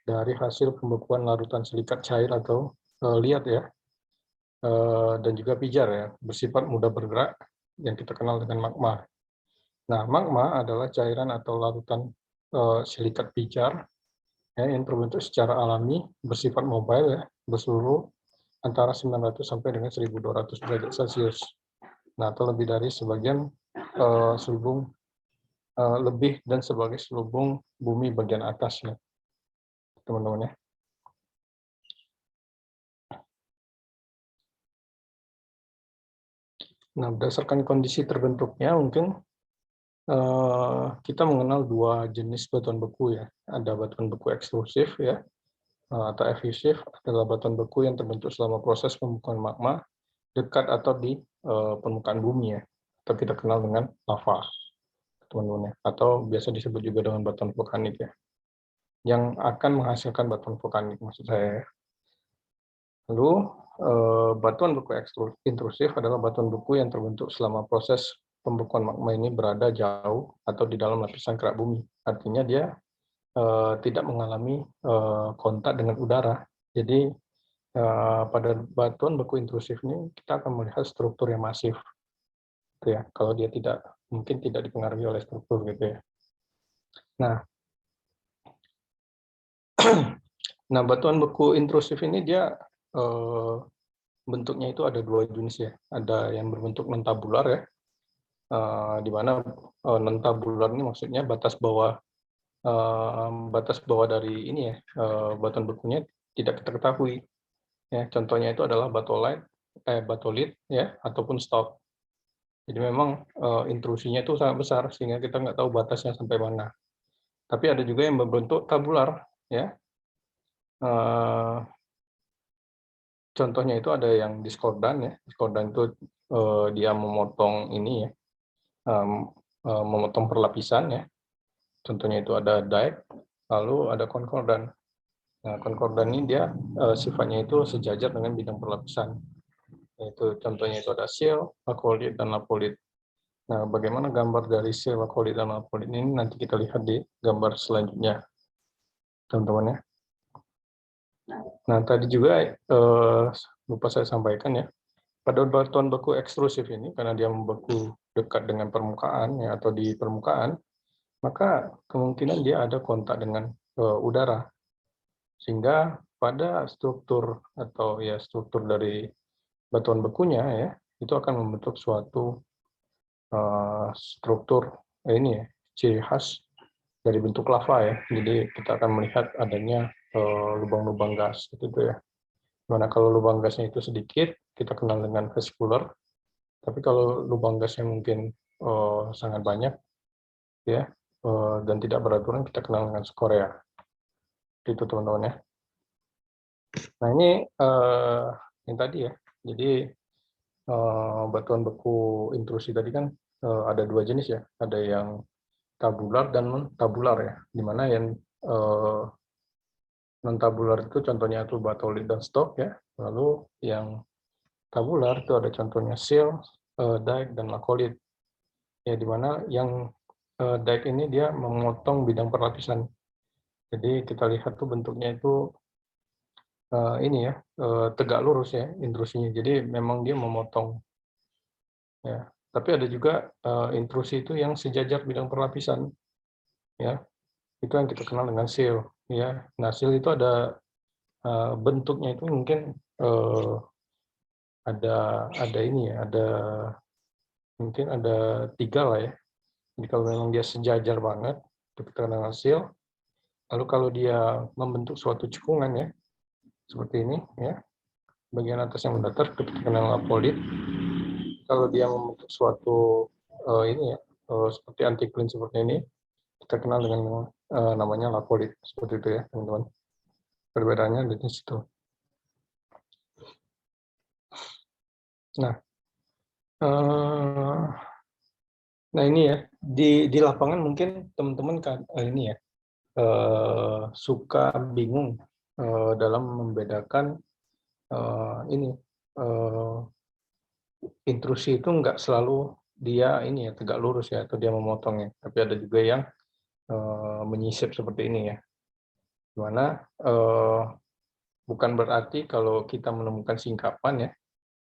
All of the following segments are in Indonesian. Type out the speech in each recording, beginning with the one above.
dari hasil pembekuan larutan silikat cair atau liat ya, dan juga pijar ya, bersifat mudah bergerak yang kita kenal dengan magma. Nah, magma adalah cairan atau larutan silikat pijar ya, yang terbentuk secara alami, bersifat mobile ya, bersuhu antara 900 sampai dengan 1200 derajat Celcius. Nah, atau lebih dari sebagian selubung lebih dan sebagai selubung bumi bagian atas ya, teman-teman ya. Nah, berdasarkan kondisi terbentuknya mungkin kita mengenal dua jenis batuan beku ya. Ada batuan beku ekstrusif ya, atau efusif adalah batuan beku yang terbentuk selama proses pembekuan magma dekat atau di permukaan bumi ya, atau kita kenal dengan lava, teman-teman ya, atau biasa disebut juga dengan batuan vulkanik ya, yang akan menghasilkan batuan vulkanik maksud saya. Lalu batuan beku intrusif adalah batuan beku yang terbentuk selama proses pembekuan magma ini berada jauh atau di dalam lapisan kerak bumi. Artinya dia tidak mengalami kontak dengan udara. Jadi pada batuan beku intrusif ini kita akan melihat struktur yang masif, gitu ya. Kalau dia mungkin tidak dipengaruhi oleh struktur gitu ya. Nah, nah batuan beku intrusif ini dia bentuknya itu ada dua jenis ya. Ada yang berbentuk non-tabular ya, di mana non-tabular ini maksudnya batas bawah dari ini ya, batuan bekunya tidak kita ketahui. Ya, contohnya itu adalah batolit ya, ataupun stalk. Jadi memang intrusinya itu sangat besar sehingga kita nggak tahu batasnya sampai mana. Tapi ada juga yang berbentuk tabular ya. Contohnya itu ada yang diskordan ya. Diskordan itu dia memotong ini ya, memotong perlapisan ya. Contohnya itu ada dike, lalu ada konkordan. Nah, konkordan ini dia sifatnya itu sejajar dengan bidang perlapisan. Yaitu contohnya itu ada seal, akolit, dan lapolit. Nah, bagaimana gambar dari seal, akolit, dan lapolit ini nanti kita lihat di gambar selanjutnya, teman-teman ya. Nah, tadi juga lupa saya sampaikan ya, pada batuan beku ekstrusif ini, karena dia membeku dekat dengan permukaan ya, atau di permukaan, maka kemungkinan dia ada kontak dengan udara. Sehingga pada struktur atau ya struktur dari batuan bekunya ya, itu akan membentuk suatu struktur ini ya, ciri khas dari bentuk lava ya. Jadi kita akan melihat adanya lubang-lubang gas gitu ya. Mana kalau lubang gasnya itu sedikit, kita kenal dengan vesikular. Tapi kalau lubang gasnya mungkin sangat banyak ya, dan tidak beraturan, kita kenal dengan skorea. Itu teman-teman ya. Nah ini yang tadi ya. Jadi batuan beku intrusi tadi kan ada dua jenis ya. Ada yang tabular dan non tabular ya. Dimana yang non tabular itu contohnya itu batolit dan stalk ya. Lalu yang tabular itu ada contohnya seal, dike, dan lakolit. Ya, dimana yang dike ini dia memotong bidang perlapisan. Jadi kita lihat tuh bentuknya itu ini ya, tegak lurus ya intrusinya. Jadi memang dia memotong ya. Tapi ada juga intrusi itu yang sejajar bidang perlapisan ya. Itu yang kita kenal dengan seal ya. Nah, seal itu ada bentuknya itu mungkin ada ini ya, mungkin ada 3 lah ya. Jadi kalau memang dia sejajar banget, itu kita kenal dengan seal. Lalu kalau dia membentuk suatu cekungan ya, seperti ini ya, bagian atas yang mendatar kita kenal lapolit. Kalau dia membentuk suatu ini ya, seperti antiklin seperti ini, kita kenal dengan namanya lapolit, seperti itu ya teman-teman. Perbedaannya di situ. Nah, nah ini ya di lapangan mungkin teman-teman kan ini ya suka bingung dalam membedakan ini intrusi itu nggak selalu dia ini ya tegak lurus ya atau dia memotong ya, tapi ada juga yang menyisip seperti ini ya. Dimana bukan berarti kalau kita menemukan singkapan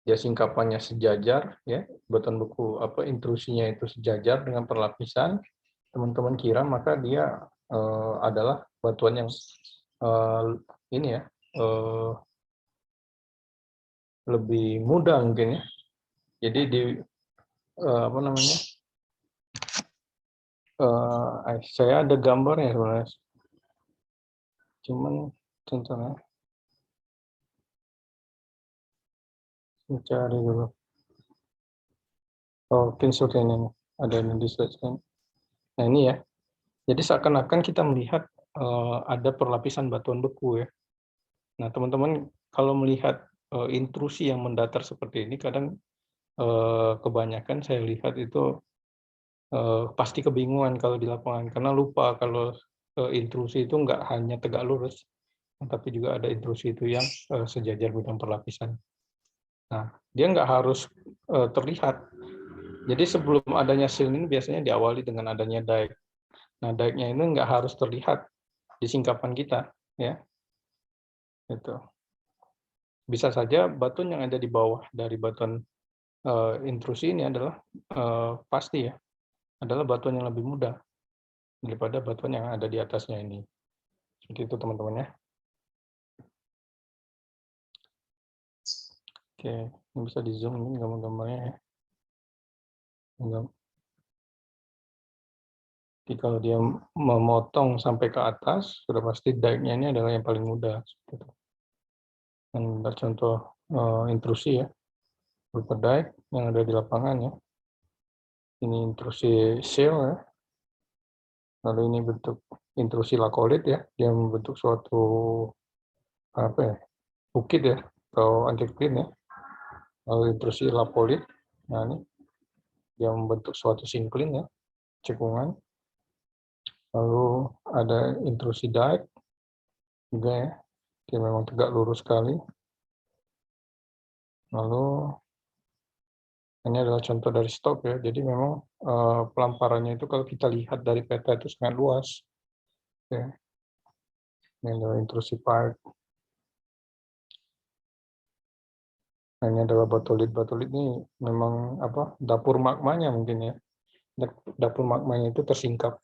ya singkapannya sejajar ya, batuan beku intrusinya itu sejajar dengan perlapisan, teman-teman kira maka dia adalah batuan yang ini ya lebih mudah mungkin ya. Jadi di apa namanya? Saya ada gambarnya sebenarnya. Cuman contohnya mencari dulu. Oh, screenshot ini ada di slide. Nah ini ya. Jadi seakan-akan kita melihat ada perlapisan batuan beku ya. Nah teman-teman kalau melihat intrusi yang mendatar seperti ini, kadang kebanyakan saya lihat itu pasti kebingungan kalau di lapangan karena lupa kalau intrusi itu nggak hanya tegak lurus, tapi juga ada intrusi itu yang sejajar bidang perlapisan. Nah, dia nggak harus terlihat. Jadi sebelum adanya seal ini biasanya diawali dengan adanya dike. Nah, dike-nya ini nggak harus terlihat di singkapan kita, ya. Itu. Bisa saja batuan yang ada di bawah dari batuan intrusi ini adalah pasti ya, adalah batuan yang lebih mudah daripada batuan yang ada di atasnya ini. Seperti itu teman-teman ya. Oke, ini bisa di zoom ini gambar-gambarnya ya. Jadi kalau dia memotong sampai ke atas, sudah pasti dike-nya ini adalah yang paling mudah. Dan ada contoh intrusi ya, berupa dike yang ada di lapangan ya. Ini intrusi seal ya. Lalu ini bentuk intrusi lakolit ya, dia membentuk suatu apa ya, bukit ya, atau anticline ya. Lalu intrusi lapolit, nah ini dia membentuk suatu syncline ya, cekungan. Lalu ada intrusi dike juga ya, dia memang tegak lurus sekali. Lalu ini adalah contoh dari stok ya, jadi memang pelamparannya itu kalau kita lihat dari peta itu sangat luas. Ya. Ini adalah intrusi pipe. Nah, ini adalah batolit. Batolit ini memang dapur magmanya mungkin ya. Dapur magmanya itu tersingkap.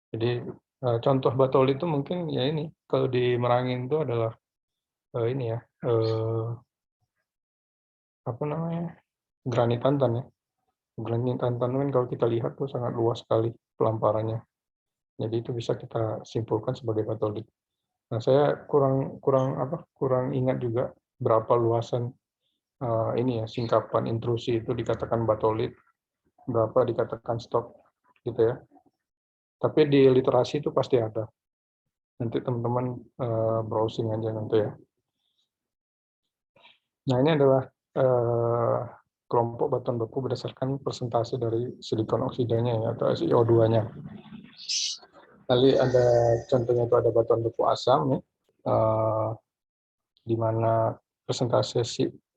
Jadi contoh batolit itu mungkin ya ini, kalau di Merangin itu adalah ini ya, apa namanya, granit tantan ya. Granit tantan kan kalau kita lihat tuh sangat luas sekali pelamparannya. Jadi itu bisa kita simpulkan sebagai batolit. Nah, saya kurang ingat juga berapa luasan ini ya singkapan intrusi itu dikatakan batolit, berapa dikatakan stok gitu ya. Tapi di literasi itu pasti ada. Nanti teman-teman browsing aja nanti ya. Nah, ini adalah kelompok batuan beku berdasarkan persentase dari silikon oksidanya ya, atau SiO2-nya. Lalu ada contohnya itu ada batuan beku asam ya, di mana persentase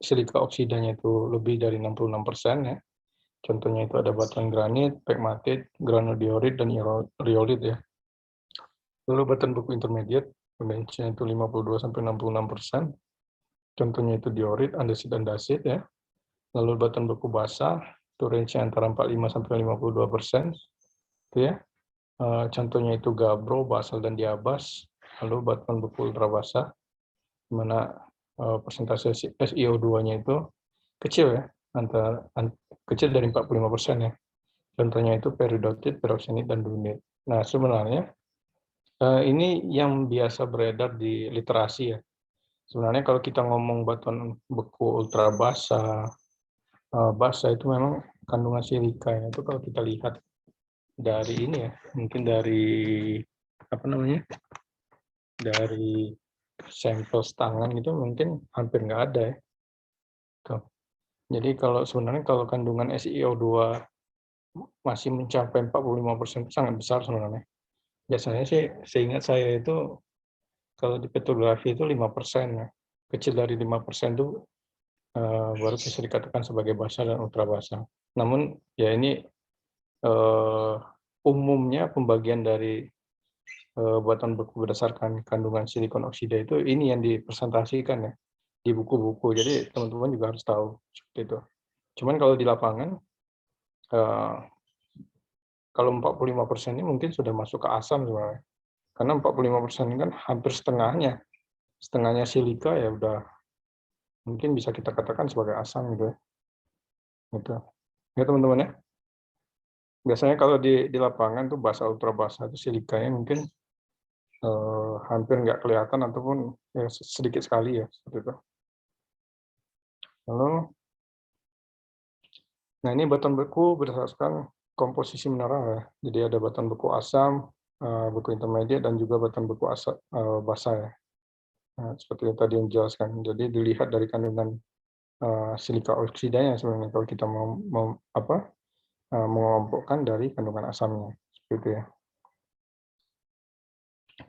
silika oksidanya itu lebih dari 66% ya. Contohnya itu ada batuan granit, pegmatit, granodiorit, dan riolit ya. Lalu batuan beku intermediate, range-nya itu 52-66%. Contohnya itu diorit, andesit, dan dasit ya. Lalu batuan beku basah, itu range-nya antara 45-52%. Itu ya. Contohnya itu gabro, basal, dan diabas. Lalu batuan beku ultra basah, di mana persentase SiO2-nya itu kecil ya, kecil dari 45% ya. Contohnya itu peridotit, peroxenit, dan dunit. Nah, sebenarnya ini yang biasa beredar di literasi ya. Sebenarnya kalau kita ngomong batuan beku ultra basah, itu memang kandungan silika ya. Itu kalau kita lihat dari ini ya, mungkin dari apa namanya, dari sampel tangan itu mungkin hampir nggak ada ya. Tuh. Jadi sebenarnya kalau kandungan SiO2 masih mencapai 45% itu sangat besar sebenarnya. Biasanya sih seingat saya itu kalau di petrografi itu 5% ya. Kecil dari 5% itu baru bisa dikatakan sebagai basah dan ultra basah. Namun ya ini umumnya pembagian dari batuan beku berdasarkan kandungan silikon oksida itu ini yang dipresentasikan ya di buku-buku. Jadi teman-teman juga harus tahu seperti itu. Cuman kalau di lapangan eh, kalau 45% ini mungkin sudah masuk ke asam sebenarnya. Karena 45% ini kan hampir setengahnya silika ya udah mungkin bisa kita katakan sebagai asam gitu ya. Gitu. Ya teman-teman ya. Biasanya kalau di lapangan tuh basa ultra basa itu silikanya mungkin hampir nggak kelihatan ataupun ya sedikit sekali ya seperti itu. Lalu, nah ini batuan beku berdasarkan komposisi mineral ya. Jadi ada batuan beku asam, beku intermediate dan juga batuan beku asam basa ya. Nah, seperti yang tadi yang dijelaskan. Jadi dilihat dari kandungan silika oksidanya sebenarnya kalau kita mengelompokkan dari kandungan asamnya seperti itu ya.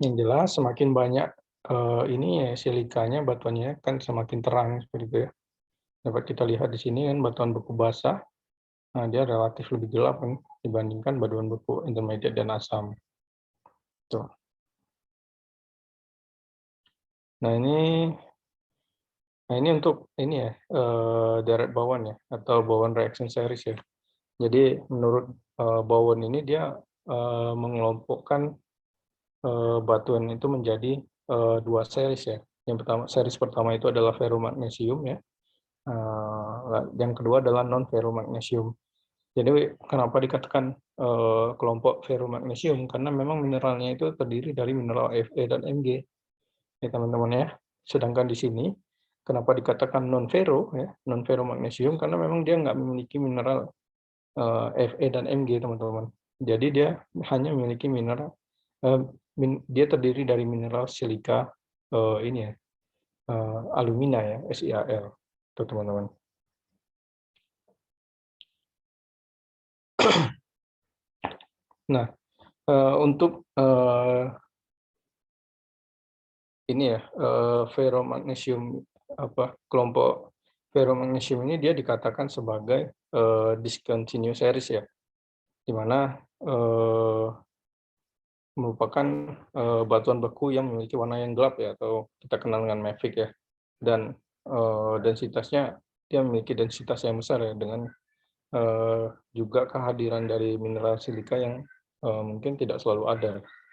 Yang jelas semakin banyak ini ya silikanya batuannya kan semakin terang seperti itu ya. Dapat kita lihat di sini kan batuan beku basah, nah dia relatif lebih gelap kan dibandingkan batuan beku intermediate dan asam. Tuh. Nah ini untuk ini ya deret bawaan ya atau bawaan reaction series ya. Jadi menurut Bowen ini dia mengelompokkan batuan itu menjadi dua series ya. Series pertama itu adalah ferromagnesium ya. Yang kedua adalah non ferromagnesium. Jadi kenapa dikatakan kelompok ferromagnesium? Karena memang mineralnya itu terdiri dari mineral Fe dan Mg, ya teman-teman ya. Sedangkan di sini kenapa dikatakan non ferro ya, non ferromagnesium? Karena memang dia nggak memiliki mineral Fe dan Mg teman-teman. Jadi dia hanya memiliki mineral dia terdiri dari mineral silika ini ya alumina ya SiAl tuh teman-teman. Nah untuk ini ya ferromagnesium kelompok ferromagnesium ini dia dikatakan sebagai discontinuous series ya, di mana merupakan batuan beku yang memiliki warna yang gelap ya atau kita kenal dengan mafic ya, dan densitasnya dia memiliki densitas yang besar ya dengan juga kehadiran dari mineral silika yang mungkin tidak selalu ada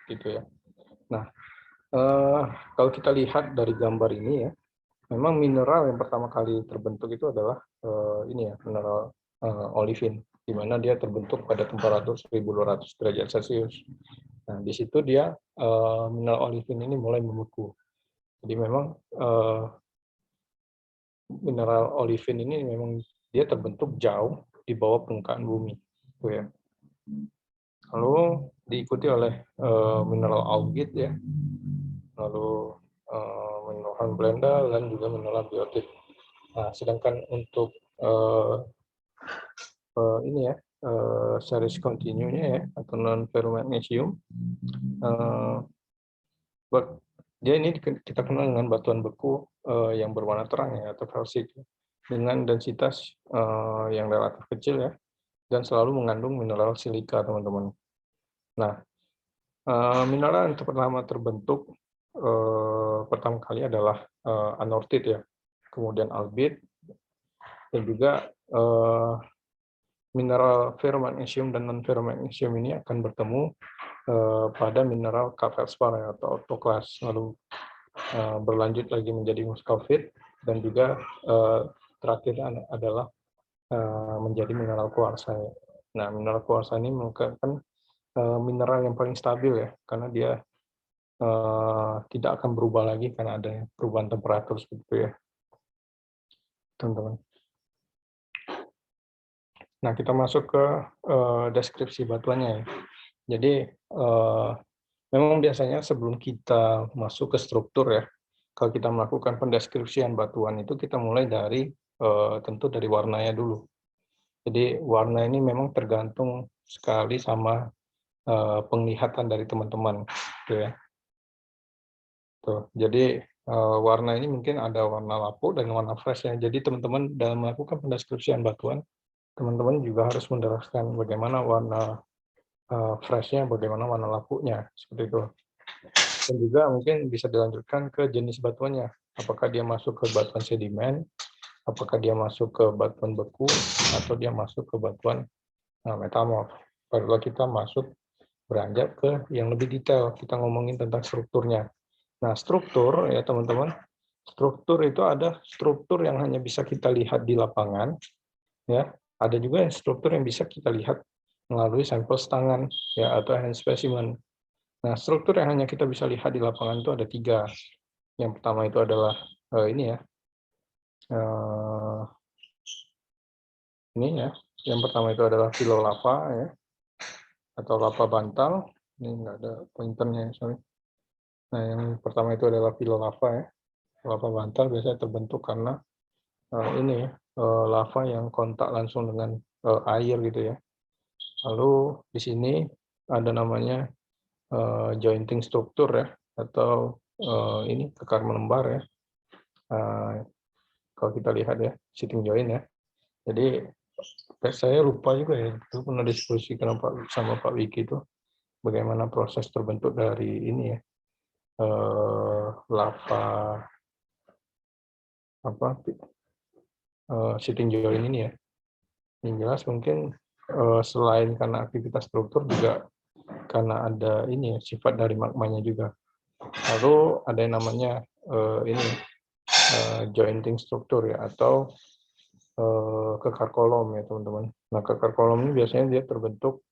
gitu ya. Nah kalau kita lihat dari gambar ini ya, memang mineral yang pertama kali terbentuk itu adalah ini ya mineral olivin, di mana dia terbentuk pada temperatur 1200 derajat Celcius. Nah, di situ dia mineral olivin ini mulai membeku. Jadi memang mineral olivin ini memang dia terbentuk jauh di bawah permukaan bumi, gitu ya. Lalu diikuti oleh mineral augite ya, lalu mineral hornblenda dan juga mineral biotit. Nah, sedangkan untuk ini ya series continue-nya ya atau non ferromagnesium dia ini kita kenal dengan batuan beku yang berwarna terang ya atau felsik dengan densitas yang relatif kecil ya dan selalu mengandung mineral silika teman-teman. Nah mineral yang pertama terbentuk pertama kali adalah anortit ya, kemudian albit dan juga mineral ferromagnesium dan non ferromagnesium ini akan bertemu pada mineral K-feldspar atau orthoklas, lalu berlanjut lagi menjadi muscovite dan juga terakhir adalah menjadi mineral kuarsa. Nah, mineral kuarsa ini merupakan mineral yang paling stabil ya, karena dia tidak akan berubah lagi karena ada perubahan temperatur seperti itu ya, teman-teman. Nah, kita masuk ke deskripsi batuannya ya. Jadi memang biasanya sebelum kita masuk ke struktur ya, kalau kita melakukan pendeskripsian batuan itu kita mulai dari tentu dari warnanya dulu. Jadi warna ini memang tergantung sekali sama penglihatan dari teman-teman, gitu ya. Tuh, jadi warna ini mungkin ada warna lapuk dan warna fresh ya. Jadi teman-teman dalam melakukan pendeskripsian batuan, teman-teman juga harus menjelaskan bagaimana warna fresh-nya, bagaimana warna lapuknya, seperti itu. Dan juga mungkin bisa dilanjutkan ke jenis batuannya. Apakah dia masuk ke batuan sedimen, apakah dia masuk ke batuan beku, atau dia masuk ke batuan metamorf. Kalau kita masuk beranjak ke yang lebih detail, kita ngomongin tentang strukturnya. Nah, struktur ya teman-teman, struktur itu ada struktur yang hanya bisa kita lihat di lapangan, ya. Ada juga yang struktur yang bisa kita lihat melalui sampel tangan, ya, atau hand specimen. Nah, struktur yang hanya kita bisa lihat di lapangan itu ada 3. Yang pertama itu adalah ini ya, ini ya. Yang pertama itu adalah filolava ya, atau lava bantal. Ini nggak ada pointernya, sorry. Nah, yang pertama itu adalah filolava ya. Lava bantal biasanya terbentuk karena ini lava yang kontak langsung dengan air gitu ya. Lalu di sini ada namanya jointing struktur ya, atau ini kekar melembar ya. Kalau kita lihat ya, sitting joint ya. Jadi saya lupa juga ya, itu pernah diskusikan sama Pak Wiki itu bagaimana proses terbentuk dari ini ya, lava apa sitting joint ini ya. Yang jelas mungkin selain karena aktivitas struktur juga karena ada ini ya, sifat dari magmanya juga. Lalu ada yang namanya ini jointing struktur ya, atau kekar kolom ya teman-teman. Nah, kekar kolom ini biasanya dia terbentuk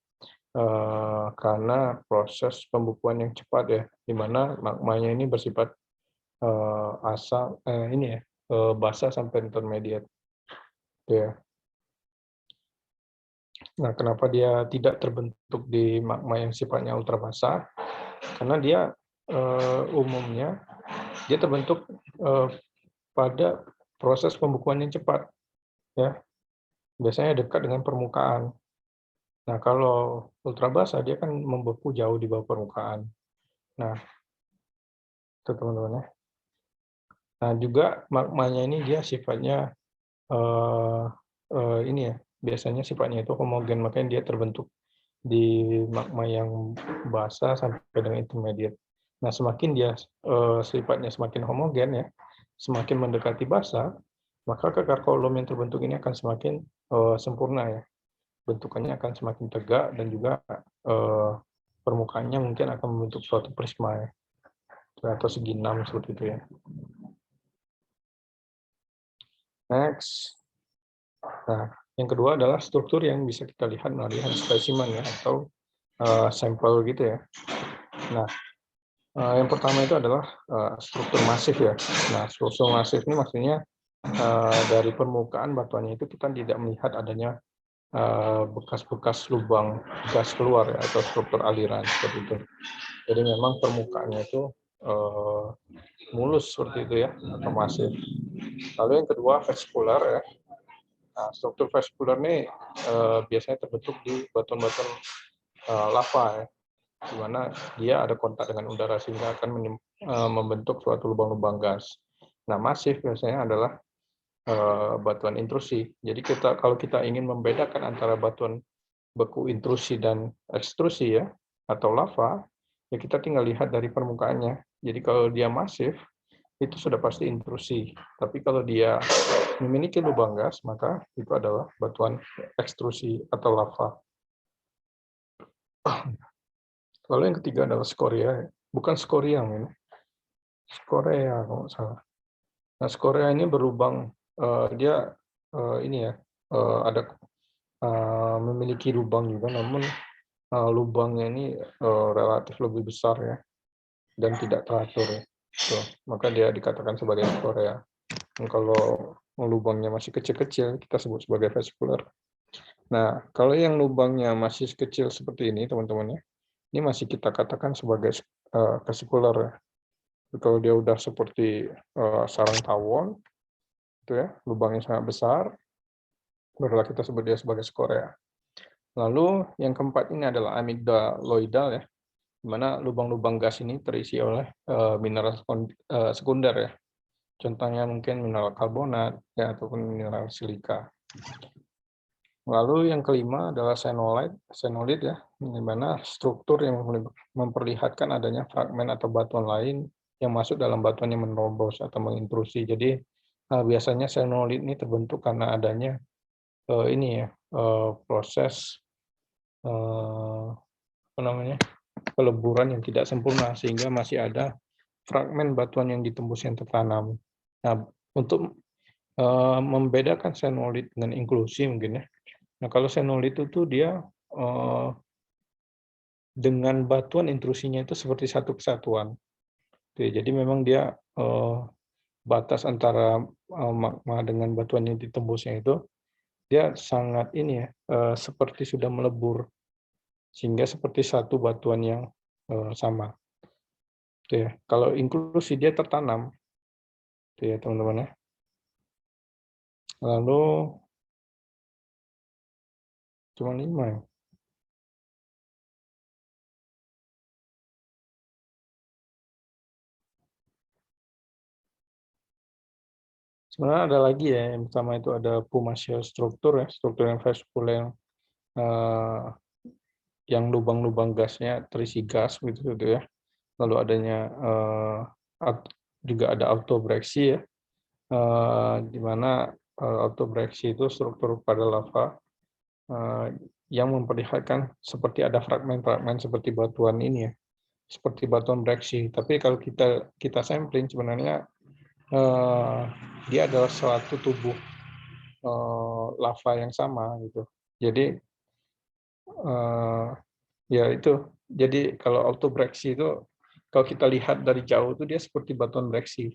karena proses pembukuan yang cepat ya, di mana magmanya ini bersifat asam ini ya, basah sampai intermediate ya. Nah, kenapa dia tidak terbentuk di magma yang sifatnya ultra basah? Karena dia umumnya dia terbentuk pada proses pembukuan yang cepat, ya. Biasanya dekat dengan permukaan. Nah, kalau ultra basah dia kan membeku jauh di bawah permukaan. Nah, itu teman-teman ya. Nah, juga magmanya ini dia sifatnya ini ya, biasanya sifatnya itu homogen, makanya dia terbentuk di magma yang basah sampai dengan intermediate. Nah, semakin dia sifatnya semakin homogen ya, semakin mendekati basah, maka kekar kolom yang terbentuk ini akan semakin sempurna ya. Bentukannya akan semakin tegak dan juga permukaannya mungkin akan membentuk suatu prisma ya, atau segi 6 seperti itu ya. Next. Nah, yang kedua adalah struktur yang bisa kita lihat melalui hand specimen ya, atau sampel gitu ya. Nah, yang pertama itu adalah struktur masif ya. Nah, struktur masif ini maksudnya dari permukaan batuannya itu kita tidak melihat adanya bekas-bekas lubang gas keluar ya, atau struktur aliran seperti itu. Jadi memang permukaannya itu mulus seperti itu ya, atau masif. Lalu yang kedua vaskular ya. Nah, struktur vaskular ini biasanya terbentuk di batuan-batuan lava ya, di mana dia ada kontak dengan udara sehingga akan membentuk suatu lubang-lubang gas. Nah, masif biasanya adalah batuan intrusi. Jadi kalau kita ingin membedakan antara batuan beku intrusi dan ekstrusi ya, atau lava, ya kita tinggal lihat dari permukaannya. Jadi kalau dia masif, itu sudah pasti intrusi. Tapi kalau dia memiliki lubang gas, maka itu adalah batuan ekstrusi atau lava. Lalu yang ketiga adalah skoria. Bukan skoria, skoria kalau nggak salah. Nah, skoria ini berlubang, dia ini ya, ada memiliki lubang juga, namun lubangnya ini relatif lebih besar ya, dan tidak teratur ya. Tuh, maka dia dikatakan sebagai skoria. Kalau lubangnya masih kecil-kecil, kita sebut sebagai vascular. Nah, kalau yang lubangnya masih kecil seperti ini, teman-teman ya, ini masih kita katakan sebagai vascular ya. Kalau dia udah seperti sarang tawon, itu ya, lubangnya sangat besar, barulah kita sebut dia sebagai skoria. Lalu yang keempat ini adalah amygdaloidal ya, di mana lubang-lubang gas ini terisi oleh mineral sekunder ya. Contohnya mungkin mineral karbonat ya, ataupun mineral silika. Lalu yang kelima adalah senolid ya, di mana struktur yang memperlihatkan adanya fragmen atau batuan lain yang masuk dalam batuan yang menerobos atau mengintrusi. Jadi biasanya senolid ini terbentuk karena adanya ini ya proses apa namanya peleburan yang tidak sempurna sehingga masih ada fragmen batuan yang ditembus yang tertanam. Nah, untuk membedakan senolid dengan inklusi mungkin ya. Nah, kalau senolid itu dia dengan batuan intrusinya itu seperti satu kesatuan. Jadi memang dia batas antara magma dengan batuan yang ditembusnya itu dia sangat ini ya, seperti sudah melebur sehingga seperti satu batuan yang sama. Itu ya. Kalau inklusi dia tertanam, itu ya teman-teman ya. Lalu cuma 5 ya. Sebenarnya ada lagi ya, yang pertama itu ada Pumasio struktur ya, struktur yang vaskuler yang lubang-lubang gasnya terisi gas gitu ya. Lalu adanya juga ada autobreksi ya, di mana autobreksi itu struktur pada lava yang memperlihatkan seperti ada fragmen-fragmen seperti batuan ini ya, seperti batuan breksi. Tapi kalau kita sampling sebenarnya dia adalah suatu tubuh lava yang sama gitu. Jadi ya itu. Jadi kalau autobreksi itu kalau kita lihat dari jauh itu dia seperti batuan breksi.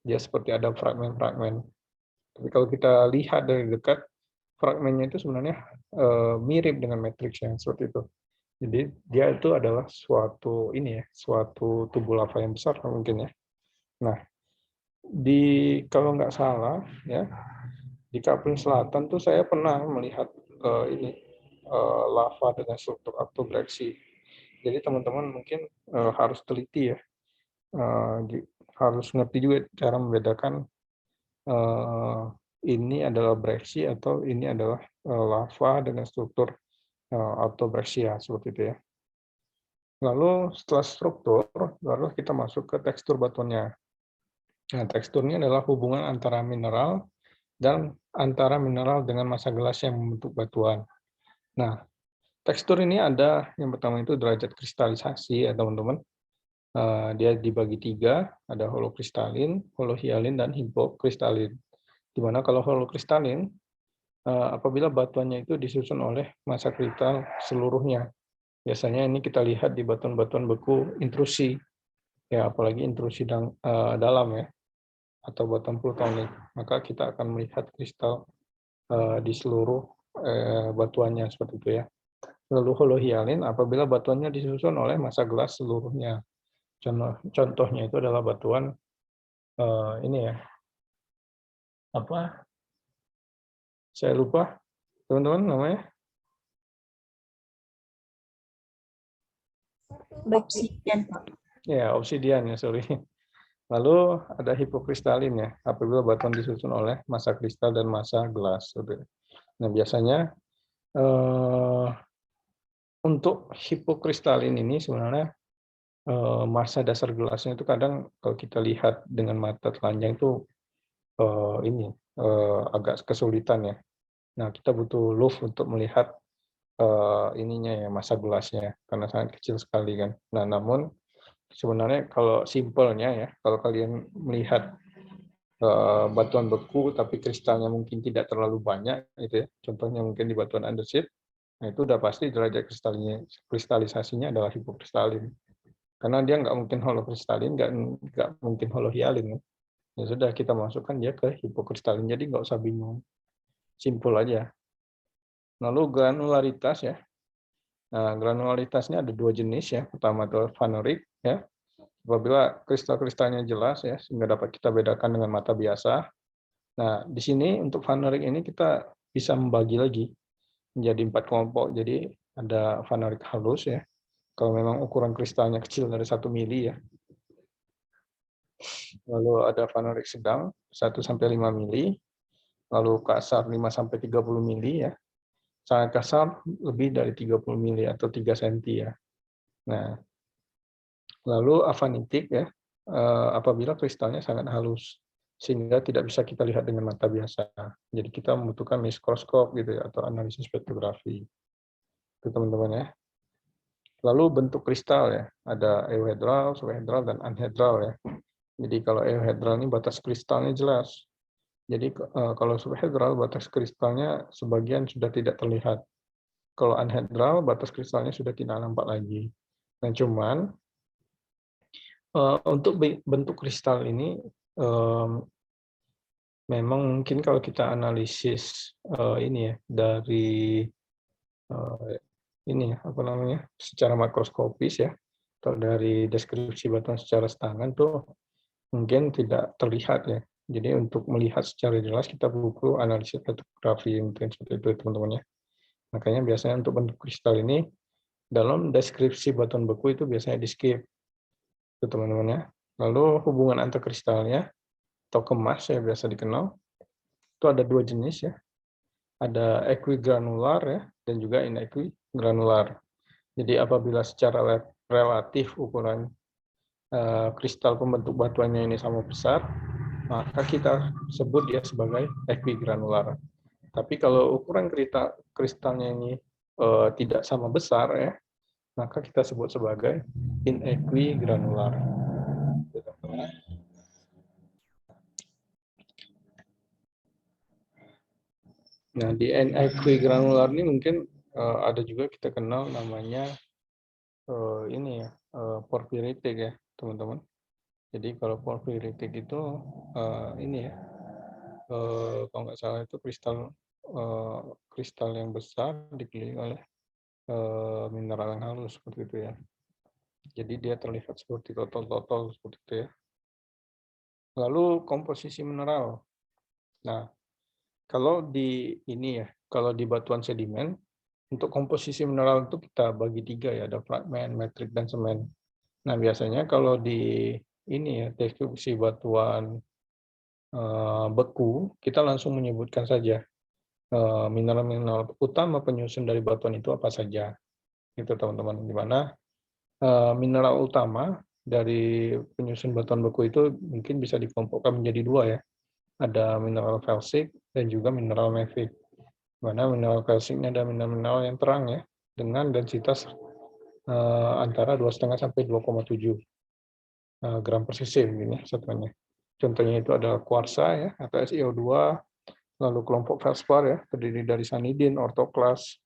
Dia seperti ada fragmen-fragmen. Tapi kalau kita lihat dari dekat, fragmennya itu sebenarnya mirip dengan matriksnya seperti itu. Jadi dia itu adalah suatu ini ya, suatu tubuh lava yang besar mungkin ya. Nah, kalau nggak salah ya, di Kapling Selatan tuh saya pernah melihat ini lava dengan struktur autobreksi. Jadi teman-teman mungkin harus teliti ya, harus ngerti juga cara membedakan ini adalah breksi atau ini adalah lava dengan struktur autobreksia seperti itu ya. Lalu setelah struktur, baru kita masuk ke tekstur batuannya. Nah, teksturnya adalah hubungan antara mineral dan antara mineral dengan massa gelas yang membentuk batuan. Nah, tekstur ini ada yang pertama itu derajat kristalisasi ya teman-teman. Dia dibagi 3, ada holokristalin, holohialin, dan hipokristalin. Di mana kalau holokristalin, apabila batuannya itu disusun oleh massa kristal seluruhnya. Biasanya ini kita lihat di batuan-batuan beku intrusi, ya apalagi intrusi dalam ya, atau batuan plutonik. Maka kita akan melihat kristal di seluruh batuannya seperti itu ya. Lalu holohialin apabila batuannya disusun oleh massa gelas seluruhnya. Contohnya itu adalah batuan ini ya, apa? Saya lupa, teman-teman namanya. Obsidian. Ya, obsidian ya, sorry. Lalu ada hipokristalin ya, apabila batuan disusun oleh massa kristal dan massa gelas. Nah, biasanya untuk hipokristalin ini sebenarnya massa dasar gelasnya itu kadang kalau kita lihat dengan mata telanjang itu ini agak kesulitan ya. Nah, kita butuh lup untuk melihat ininya ya, massa gelasnya karena sangat kecil sekali kan. Nah, namun sebenarnya kalau simpelnya ya, kalau kalian melihat batuan beku tapi kristalnya mungkin tidak terlalu banyak gitu ya. Contohnya mungkin di batuan andesit, nah itu udah pasti derajat kristalisasinya adalah hipokristalin. Karena dia nggak mungkin holokristalin, nggak mungkin holohialin. Ya sudah kita masukkan dia ke hipokristalin, jadi nggak usah bingung, simpel aja. Lalu granularitas ya. Nah, granularitasnya ada 2 jenis ya. Pertama itu phanerik ya. Apabila kristal-kristalnya jelas ya, sehingga dapat kita bedakan dengan mata biasa. Nah, di sini untuk phanerik ini kita bisa membagi lagi menjadi 4 kelompok. Jadi ada phanerik halus ya. Kalau memang ukuran kristalnya kecil dari 1 mili ya. Lalu ada phanerik sedang 1 sampai 5 mili. Lalu kasar 5 sampai 30 mili ya. sangat kasar lebih dari 30 mili atau 3 cm ya. Nah, lalu avanitik ya, apabila kristalnya sangat halus sehingga tidak bisa kita lihat dengan mata biasa. Jadi kita membutuhkan mikroskop gitu ya atau analisis spektrografi. Itu teman-teman ya. Lalu bentuk kristal ya, ada euhedral, subhedral, dan anhedral ya. Jadi kalau euhedral ini batas kristalnya jelas. Jadi kalau subhedral batas kristalnya sebagian sudah tidak terlihat. Kalau anhedral batas kristalnya sudah tidak nampak lagi. Nah, cuman untuk bentuk kristal ini memang mungkin kalau kita analisis ini ya dari ini ya, apa namanya, secara makroskopis ya, atau dari deskripsi batuan secara tangan tuh mungkin tidak terlihat ya. Jadi untuk melihat secara jelas kita butuh analisis petrografi mungkin seperti itu teman-teman ya. Makanya biasanya untuk bentuk kristal ini dalam deskripsi batuan beku itu biasanya di-skip itu teman-teman ya. Lalu hubungan antar kristalnya atau kemas ya biasa dikenal itu ada dua jenis ya. Ada equigranular ya dan juga inequigranular. Jadi apabila secara relatif ukuran kristal pembentuk batuannya ini sama besar, maka kita sebut dia sebagai equigranular. Tapi kalau ukuran kristalnya ini tidak sama besar ya, maka kita sebut sebagai inequigranular. Nah, di inequigranular ini mungkin ada juga kita kenal namanya ini ya, porfiritik ya, teman-teman. Jadi kalau porfiritik itu ini ya, kalau nggak salah itu kristal yang besar dikelilingi oleh mineral yang halus seperti itu ya. Jadi dia terlihat seperti totol-totol seperti itu ya. Lalu komposisi mineral. Nah, kalau di ini ya, kalau di batuan sedimen, untuk komposisi mineral itu kita bagi tiga ya, ada fragmen, metrik, dan semen. Nah, biasanya kalau di ini ya, deskripsi batuan beku, kita langsung menyebutkan saja mineral-mineral utama penyusun dari batuan itu apa saja. Itu teman-teman, di mana mineral utama dari penyusun batuan beku itu mungkin bisa dikelompokkan menjadi dua ya. Ada mineral felsik dan juga mineral mafic. Mana mineral kalsium ini ada mineral yang terang ya, dengan densitas antara 2,5 sampai 2,7 gram per cc ini satuannya. Contohnya itu adalah kuarsa ya atau SiO2, lalu kelompok feldspar ya terdiri dari sanidin, ortoklas,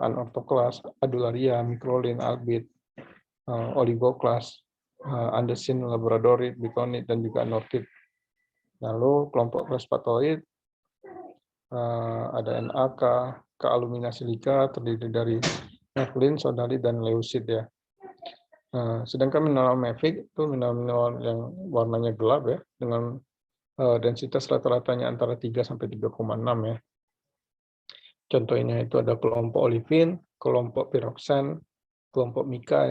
anortoklas, adularia, mikrolin, albit, oligoklas, andesin, labradorit, bitonit, dan juga anortit. Lalu kelompok fosfatoid ada NaK, kealumina silika terdiri dari nephlin, sodalit, dan leucit ya. Sedangkan mineral mafic itu mineral yang warnanya gelap ya dengan densitas rata-ratanya antara 3 sampai 3,6 ya. Contohnya itu ada kelompok olivin, kelompok piroksan, kelompok mika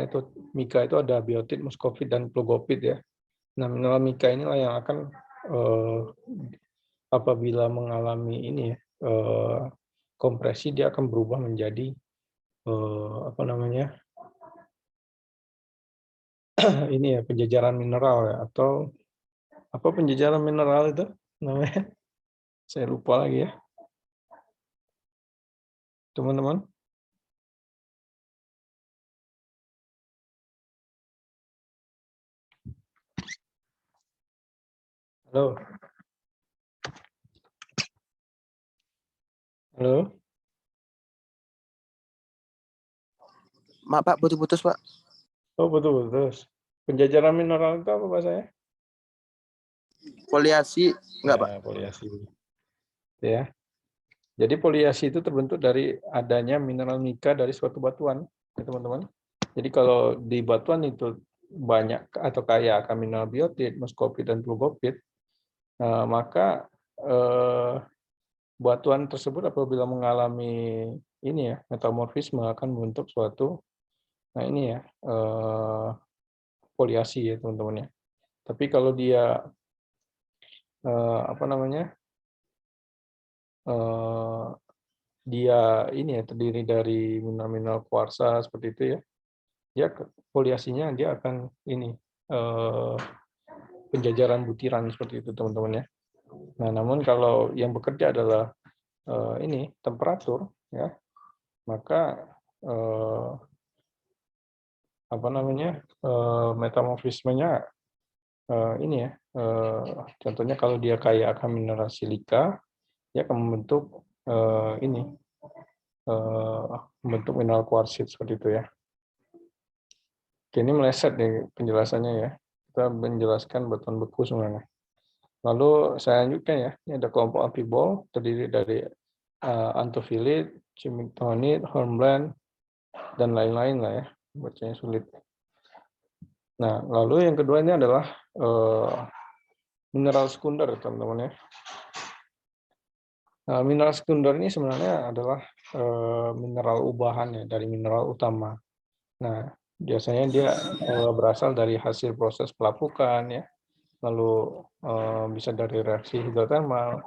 itu ada biotit, muskovit, dan plugopit ya. Nah, mineral mika inilah yang akan apabila mengalami ini ya kompresi dia akan berubah menjadi apa namanya ini ya penjajaran mineral ya atau apa penjajaran mineral itu namanya saya lupa lagi ya teman-teman. Halo, halo. Maaf Pak, putus-putus Pak. Oh betul betul. Penjajaran mineral itu apa bahasanya? Foliasi enggak Pak? Foliasi. Ya. Jadi foliasi itu terbentuk dari adanya mineral mika dari suatu batuan, ya teman-teman. Jadi kalau di batuan itu banyak atau kaya akan mineral biotit, muskovit, dan plugopit, maka batuan tersebut apabila mengalami ini ya metamorfisme akan membentuk suatu ini ya foliasi ya teman-teman ya. Tapi kalau dia apa namanya dia ini ya terdiri dari mineral-mineral kuarsa seperti itu ya. Dia foliasinya dia akan ini penjajaran butiran seperti itu teman-teman ya. Nah, namun kalau yang bekerja adalah ini temperatur ya, maka apa namanya metamorfismenya ini ya, contohnya kalau dia kaya akan mineral silika, dia akan membentuk ini membentuk mineral kuarsit seperti itu ya. Oke, ini meleset nih penjelasannya ya. Kita menjelaskan batuan beku sebenarnya. Lalu saya lanjutkan ya. Ini ada kelompok amphibol terdiri dari anthophylid, chimictonid, hornblende, dan lain-lain lah ya. Bacanya sulit. Nah, lalu yang kedua ini adalah mineral sekunder, teman-teman ya. Nah, mineral sekunder ini sebenarnya adalah mineral ubahan ya dari mineral utama. Nah, biasanya dia berasal dari hasil proses pelapukan ya, lalu bisa dari reaksi hidrotermal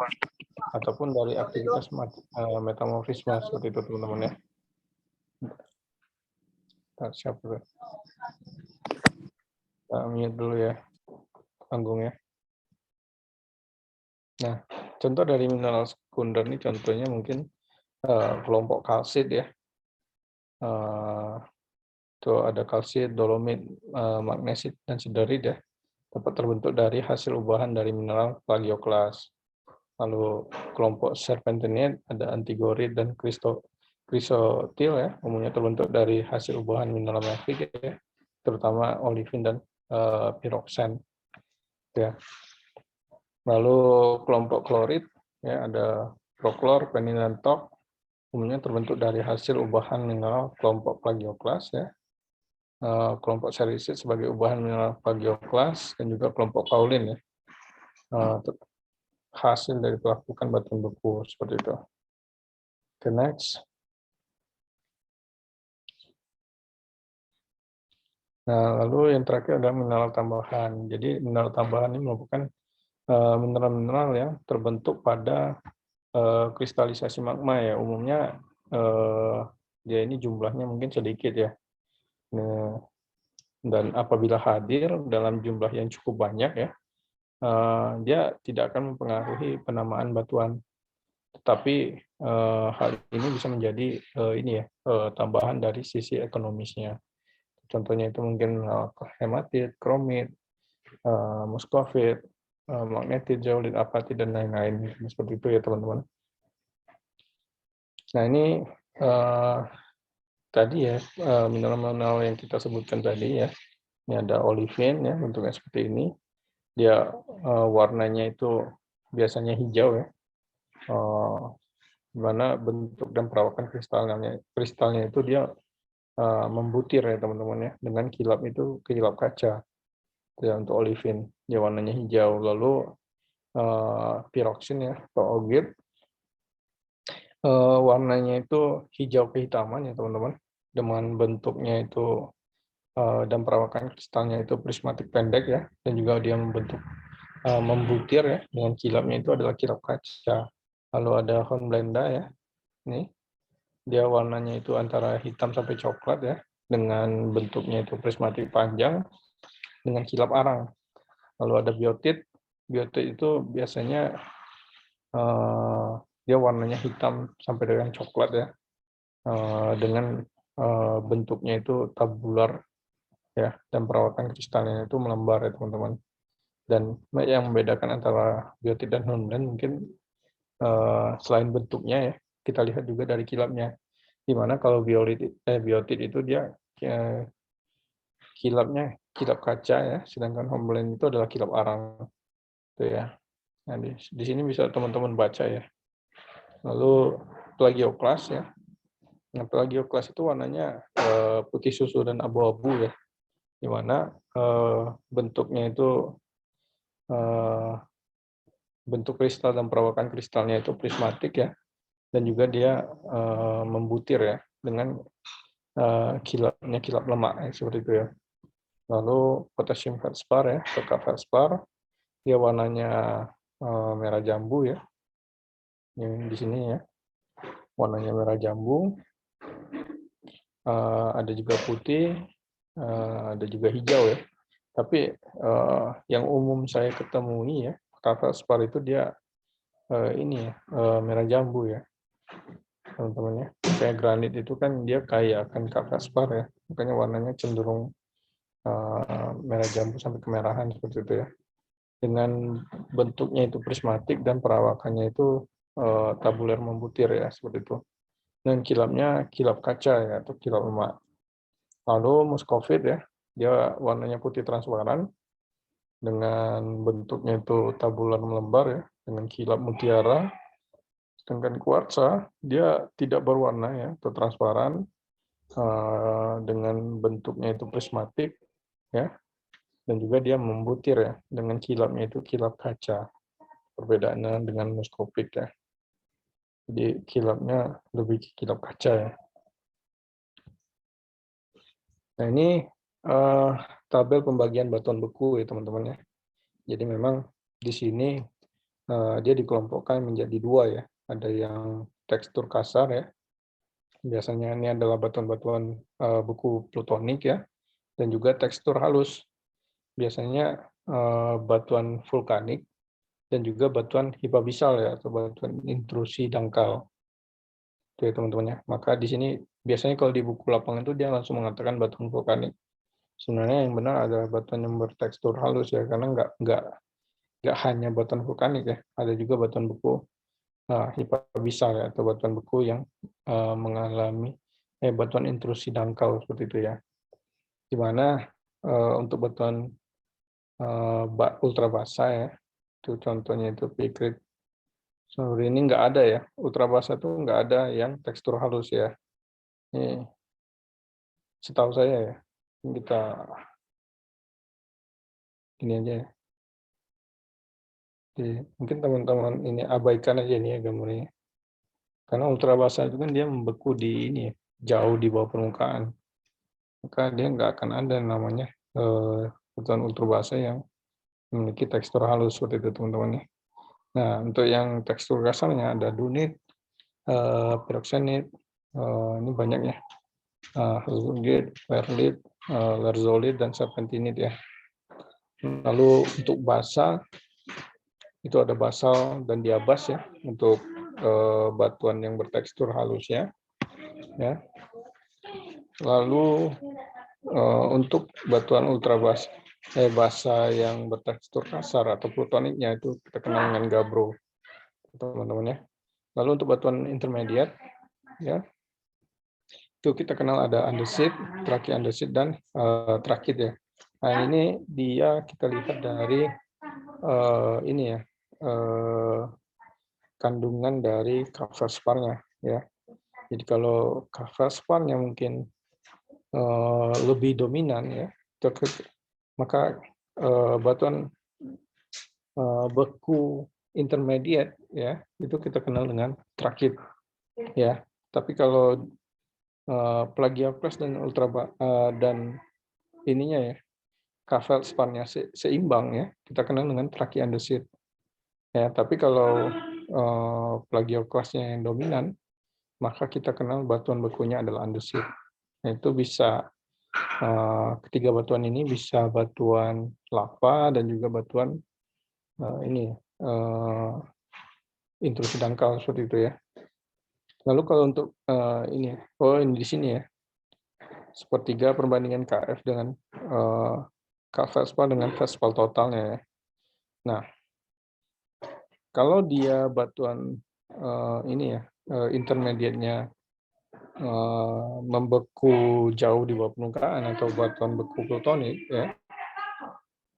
ataupun dari aktivitas metamorfisme seperti itu teman-teman ya. Siap dulu. Kita mute dulu ya panggungnya. Nah, contoh dari mineral sekunder ini contohnya mungkin kelompok kalsit ya. Itu ada kalsit, dolomit, magnesit, dan siderit ya. Dapat terbentuk dari hasil ubahan dari mineral plagioklas. Lalu kelompok serpentinit ada antigorit dan krisotil ya, umumnya terbentuk dari hasil ubahan mineral mafic ya, terutama olivin dan piroxen ya. Lalu kelompok klorid ya ada proklor, penin, dan tok, umumnya terbentuk dari hasil ubahan mineral kelompok plagioklas ya. Kelompok serisit sebagai ubahan mineral plagioklas dan juga kelompok kaolin ya. Hasil dari pelapukan batuan beku seperti itu. Oke, next. Nah, lalu yang terakhir adalah mineral tambahan. Jadi mineral tambahan ini merupakan mineral-mineral yang terbentuk pada kristalisasi magma ya. Umumnya dia ini jumlahnya mungkin sedikit ya. Nah, dan apabila hadir dalam jumlah yang cukup banyak ya, dia tidak akan mempengaruhi penamaan batuan. Tetapi hal ini bisa menjadi ini ya tambahan dari sisi ekonomisnya. Contohnya itu mungkin hematit, kromit, muskovit, magnetit, zeolit, apatit, dan lain-lain. Seperti itu ya teman-teman. Nah ini tadi ya mineral-mineral yang kita sebutkan tadi ya. Ini ada olivin ya bentuknya seperti ini. Dia warnanya itu biasanya hijau ya. Di mana bentuk dan perawakan kristalnya itu dia membutir ya teman-teman ya, dengan kilap itu kilap kaca ya untuk olivin, dia warnanya hijau. Lalu piroksin ya atau ogit warnanya itu hijau kehitaman ya teman-teman, dengan bentuknya itu dan perawakan kristalnya itu prismatik pendek ya, dan juga dia membutir ya dengan kilapnya itu adalah kilap kaca. Lalu ada hornblende ya, ini dia warnanya itu antara hitam sampai coklat ya, dengan bentuknya itu prismatik panjang dengan kilap arang. Lalu ada biotit. Biotit itu biasanya dia warnanya hitam sampai dengan coklat ya, dengan bentuknya itu tabular ya, dan perawakan kristalnya itu melembar ya teman-teman. Dan yang membedakan antara biotit dan hornblende mungkin selain bentuknya ya, kita lihat juga dari kilapnya. Dimana kalau biotit itu dia kilapnya kilap kaca ya, sedangkan hornblende itu adalah kilap arang itu ya. Nah, di sini bisa teman-teman baca ya. Lalu plagioklas ya. Nah, plagioklas itu warnanya putih susu dan abu-abu ya. Di mana bentuknya itu bentuk kristal dan perawakan kristalnya itu prismatik ya. Dan juga dia membutir ya dengan kilap lemak ya, seperti itu ya. Lalu potassium feldspar ya, atau feldspar, dia warnanya merah jambu ya, yang di sini ya. warnanya merah jambu, ada juga putih, ada juga hijau ya. Tapi yang umum saya ketemui ya, feldspar itu dia ini ya, merah jambu ya, teman-teman ya. Kayak granit itu kan dia kaya akan feldspar ya, makanya warnanya cenderung merah jambu sampai kemerahan seperti itu ya. Dengan bentuknya itu prismatik dan perawakannya itu tabuler membutir ya, seperti itu. Dan kilapnya kilap kaca ya, atau kilap emak. Lalu muskovit ya, dia warnanya putih transparan dengan bentuknya itu tabular melembar ya, dengan kilap mutiara. Sedangkan kuarsa dia tidak berwarna ya, atau transparan, dengan bentuknya itu prismatik ya, dan juga dia membutir ya, dengan kilapnya itu kilap kaca. Perbedaannya dengan muskovit ya. Jadi kilapnya lebih kilap kaca ya. Nah ini tabel pembagian batuan beku ya teman-teman ya. Jadi memang di sini dia dikelompokkan menjadi dua ya. Ada yang tekstur kasar ya. Biasanya ini adalah batuan-batuan beku plutonik ya. Dan juga tekstur halus. Biasanya batuan vulkanik dan juga batuan hipabisal ya, atau batuan intrusi dangkal. Itu ya teman-teman ya. Maka di sini biasanya kalau di buku lapangan itu dia langsung mengatakan batuan vulkanik. Sebenarnya yang benar adalah batuan yang bertekstur halus ya, karena nggak hanya batuan vulkanik ya, ada juga batuan beku hipabisal ya, atau batuan beku yang mengalami batuan intrusi dangkal seperti itu ya. Di mana untuk batuan ultra basah ya, itu contohnya itu pikrit. Seluruh ini nggak ada ya, ultra basah itu nggak ada yang tekstur halus ya. Ini setahu saya ya, kita ini aja ya. Jadi, mungkin teman-teman ini abaikan aja nih ya gambarnya. Karena ultra basah itu kan dia membeku di ini ya, jauh di bawah permukaan. Maka dia nggak akan ada namanya batuan ultra basah yang memiliki tekstur halus seperti itu teman-teman ya. Nah, untuk yang tekstur kasarnya ada dunit, pyroxenit, ini banyak ya. Hazugite, perlit, larzolite, dan serpentinit ya. Lalu untuk basa itu ada basal dan diabas ya, untuk batuan yang bertekstur halus ya. Lalu untuk batuan ultra basa yang bertekstur kasar atau plutoniknya itu kita kenal dengan gabbro, teman-teman ya. Lalu untuk batuan intermediate ya, itu kita kenal ada andesit, trachyandesite, dan trakit ya. Nah ini dia kita lihat dari ini ya, kandungan dari feldspar-nya ya. Jadi kalau feldspar-nya mungkin lebih dominan ya, maka batuan beku intermediate ya itu kita kenal dengan trakit ya. Tapi kalau plagioclase dan dan ininya ya, feldspar-nya seimbang ya, kita kenal dengan trachyandesite ya. Tapi kalau plagioclase-nya yang dominan, maka kita kenal batuan bekunya adalah andesit. Nah, itu bisa ketiga batuan ini bisa batuan lava dan juga batuan ini intrusi dangkal seperti itu ya. Lalu kalau untuk ini di sini ya, sepertiga perbandingan KF dengan feldspar dengan feldspar totalnya ya. Nah, kalau dia batuan ini ya, intermediate-nya membeku jauh di bawah permukaan atau batuan beku plutonik ya,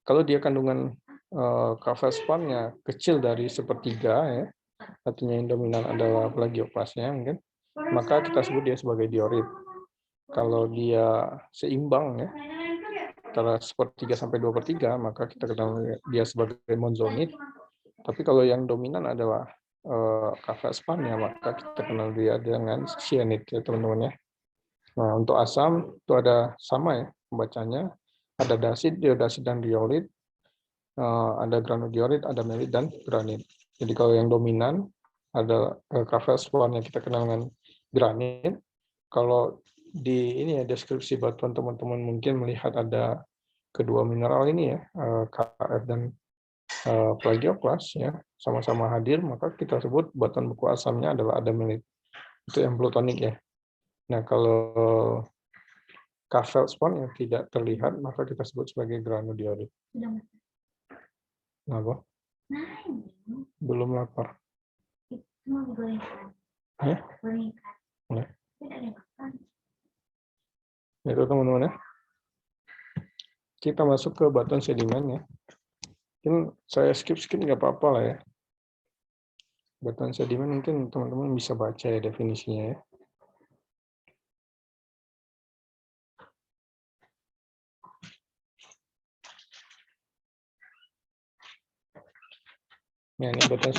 kalau dia kandungan feldspar-nya kecil dari sepertiga ya, artinya yang dominan adalah plagioclase-nya mungkin, maka kita sebut dia sebagai diorit. Kalau dia seimbang ya, antara sepertiga sampai 2/3, maka kita kenal dia sebagai monzonit. Tapi kalau yang dominan adalah feldspar-nya, maka kita kenal dia dengan cyanide ya teman-teman ya. Nah untuk asam itu ada sama ya pembacanya, ada dasit, diodasit, dan riolit, ada granodiorit, ada melit, dan granit. Jadi kalau yang dominan ada gravel spawn yang kita kenal dengan granit. Kalau di ini ya deskripsi batuan teman-teman mungkin melihat ada kedua mineral ini ya, KF dan plagioklas ya, sama-sama hadir, maka kita sebut batuan beku asamnya adalah adamelite. Itu yang plutonik ya. Nah, kalau gravel spawn yang tidak terlihat maka kita sebut sebagai granodiorit. Kenapa? Belum lapar. Ya? Ya. Itu teman-teman ya. Kita masuk ke batuan sedimen ya. Mungkin saya skip nggak apa-apa lah ya. Batuan sedimen mungkin teman-teman bisa baca ya definisinya ya. Nah, ini batuan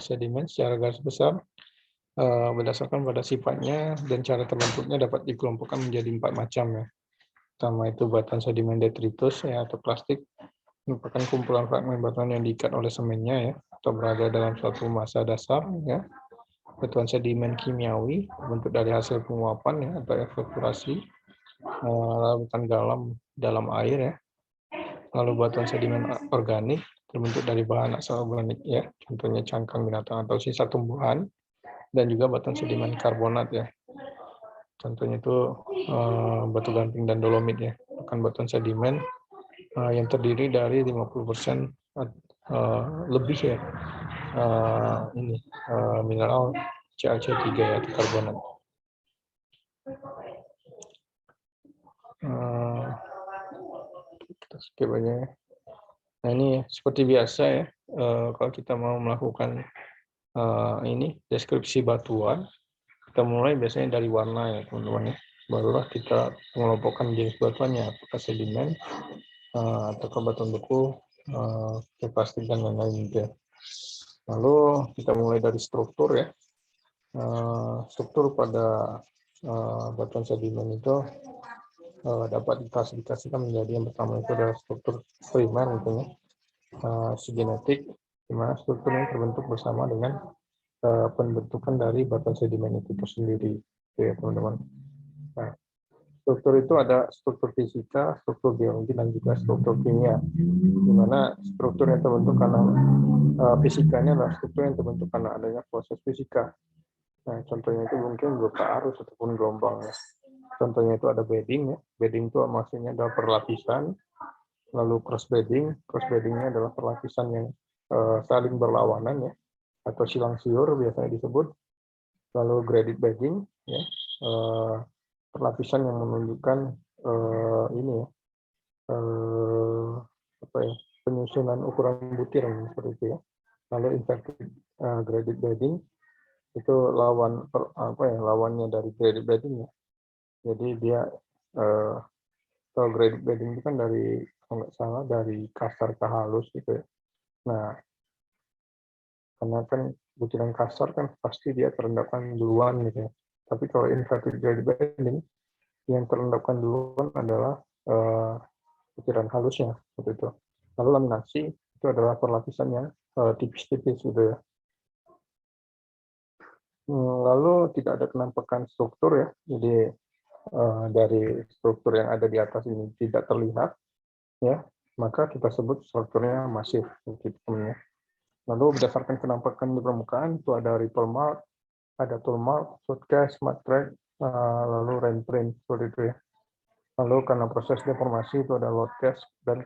sedimen secara garis besar berdasarkan pada sifatnya dan cara terbentuknya dapat dikelompokkan menjadi 4 macam ya. Pertama itu batuan sedimen detritus ya atau plastik, merupakan kumpulan fragmen batuan yang diikat oleh semennya ya atau berada dalam suatu massa dasar ya. Batuan sedimen kimiawi terbentuk dari hasil penguapan ya atau evaporasi larutan dalam air ya. Lalu batuan sedimen organik terbentuk dari bahan asal organik ya, contohnya cangkang binatang atau sisa tumbuhan, dan juga batuan sedimen karbonat ya. Contohnya itu batu gamping dan dolomit ya, bukan batuan sedimen yang terdiri dari 50% lebih ya mineral CaC3 ya, atau karbonat. Kita skip aja ya. Nah ini seperti biasa ya, kalau kita mau melakukan ini deskripsi batuan, kita mulai biasanya dari warna ya teman-teman ya. Barulah kita mengelompokkan jenis batuannya, apakah sedimen atau batuan beku, plastik dan lain-lain gitu ya. Lalu kita mulai dari struktur ya. Struktur pada batuan sedimen itu dapat diklasifikasikan menjadi yang pertama itu adalah struktur primer gitu ya. Genetik, di mana struktur ini terbentuk bersama dengan pembentukan dari batuan sedimen itu tersendiri, gitu ya teman-teman. Nah, struktur itu ada struktur fisika, struktur biologi, dan juga struktur kimia. Di mana struktur yang terbentuk karena fisikanya adalah struktur yang terbentuk karena adanya proses fisika. Nah, contohnya itu mungkin berupa arus ataupun gelombang. Ya. Contohnya itu ada bedding. Ya. Bedding itu maksudnya adalah perlapisan. Lalu cross beddingnya adalah perlapisan yang saling berlawanan ya, atau silang siur biasanya disebut. Lalu graded bedding, ya, perlapisan yang menunjukkan ini ya, penyusunan ukuran butir seperti itu ya. Lalu inverted graded bedding itu lawannya dari graded bedding ya. Jadi dia kalau graded bedding itu kan dari, kalau nggak salah, dari kasar ke halus gitu ya. Nah, karena kan butiran kasar kan pasti dia terendapkan duluan gitu ya. Tapi kalau inverted graded bedding, yang terendapkan duluan adalah butiran halusnya seperti itu. Lalu laminasi itu adalah perlapisan yang tipis-tipis gitu ya. Lalu tidak ada penampakan struktur ya. Jadi dari struktur yang ada di atas ini tidak terlihat ya, maka kita sebut strukturnya masif seperti itu ya. Lalu berdasarkan penampakan di permukaan itu ada ripple mark, ada tool mark, shotcast, mud track, lalu rain print seperti itu ya. Lalu karena proses deformasi itu ada load cast dan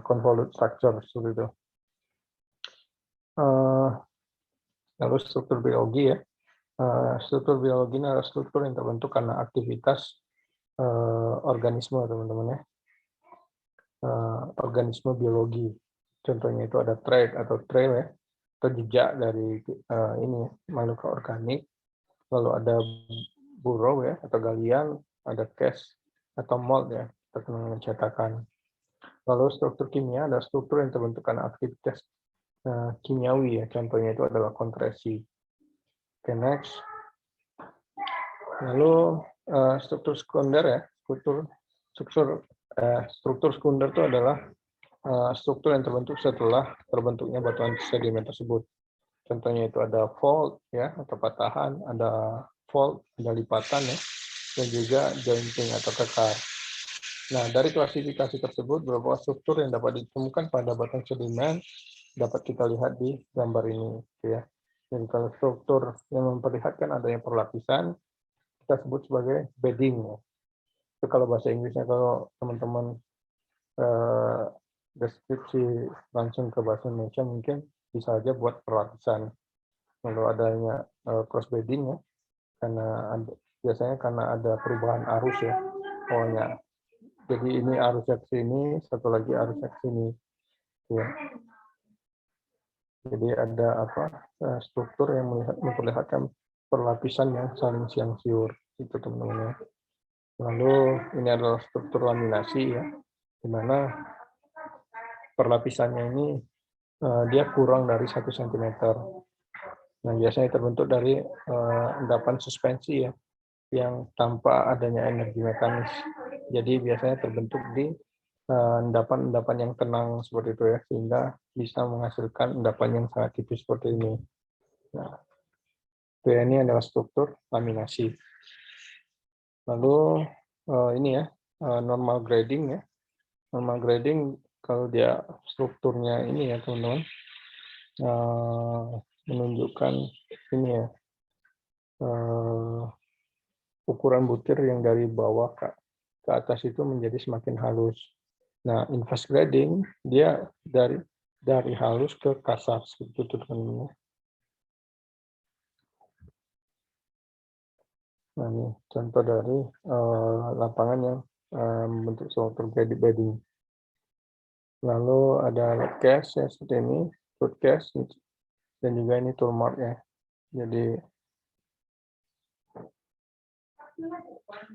convolute structure seperti itu. Lalu struktur biologi ya. Struktur biologi ini adalah struktur yang terbentuk karena aktivitas organisme teman-teman ya. Organisme biologi. Contohnya itu ada track atau trail ya, atau jejak dari ini makhluk organik. Lalu ada burrow ya atau galian, ada cast atau mold ya, terkena dengan cetakan. Lalu struktur kimia ada struktur yang terbentuk karena aktivitas kimiawi ya, contohnya itu adalah kontrasi. Okay, next. Lalu struktur sekunder ya, struktur sekunder itu adalah struktur yang terbentuk setelah terbentuknya batuan sedimen tersebut. Contohnya itu ada fault ya atau patahan, ada fault, ada lipatan ya, dan juga jointing atau kekar. Nah, dari klasifikasi tersebut beberapa struktur yang dapat ditemukan pada batuan sedimen dapat kita lihat di gambar ini gitu ya. Jadi kalau struktur yang memperlihatkan adanya perlapisan kita sebut sebagai bedding ya. Itu kalau bahasa Inggrisnya, kalau teman-teman deskripsi langsung ke bahasa Indonesia mungkin bisa aja buat perlapisan. Kalau adanya cross bedding ya, biasanya karena ada perubahan arus ya, pokoknya. Jadi ini arusnya ke sini, satu lagi arusnya ke sini. Ya. Jadi ada struktur yang memperlihatkan perlapisan yang saling siang siur, itu teman-teman ya. Lalu ini adalah struktur laminasi ya, di mana perlapisannya ini dia kurang dari 1 cm. Nah, biasanya terbentuk dari endapan suspensi ya, yang tanpa adanya energi mekanis. Jadi biasanya terbentuk di endapan-endapan yang tenang seperti itu ya, sehingga bisa menghasilkan endapan yang sangat tipis seperti ini. Nah, ini adalah struktur laminasi. Lalu ini ya, normal grading ya. Normal grading kalau dia strukturnya ini ya teman-teman, menunjukkan ini ya, ukuran butir yang dari bawah ke atas itu menjadi semakin halus. Nah, inverse grading dia dari halus ke kasar seperti itu teman-teman. Nah, ini contoh dari lapangan yang membentuk struktur bedding. Lalu ada lap cast ya, seperti ini, foot cast, dan juga ini tool mark ya. Jadi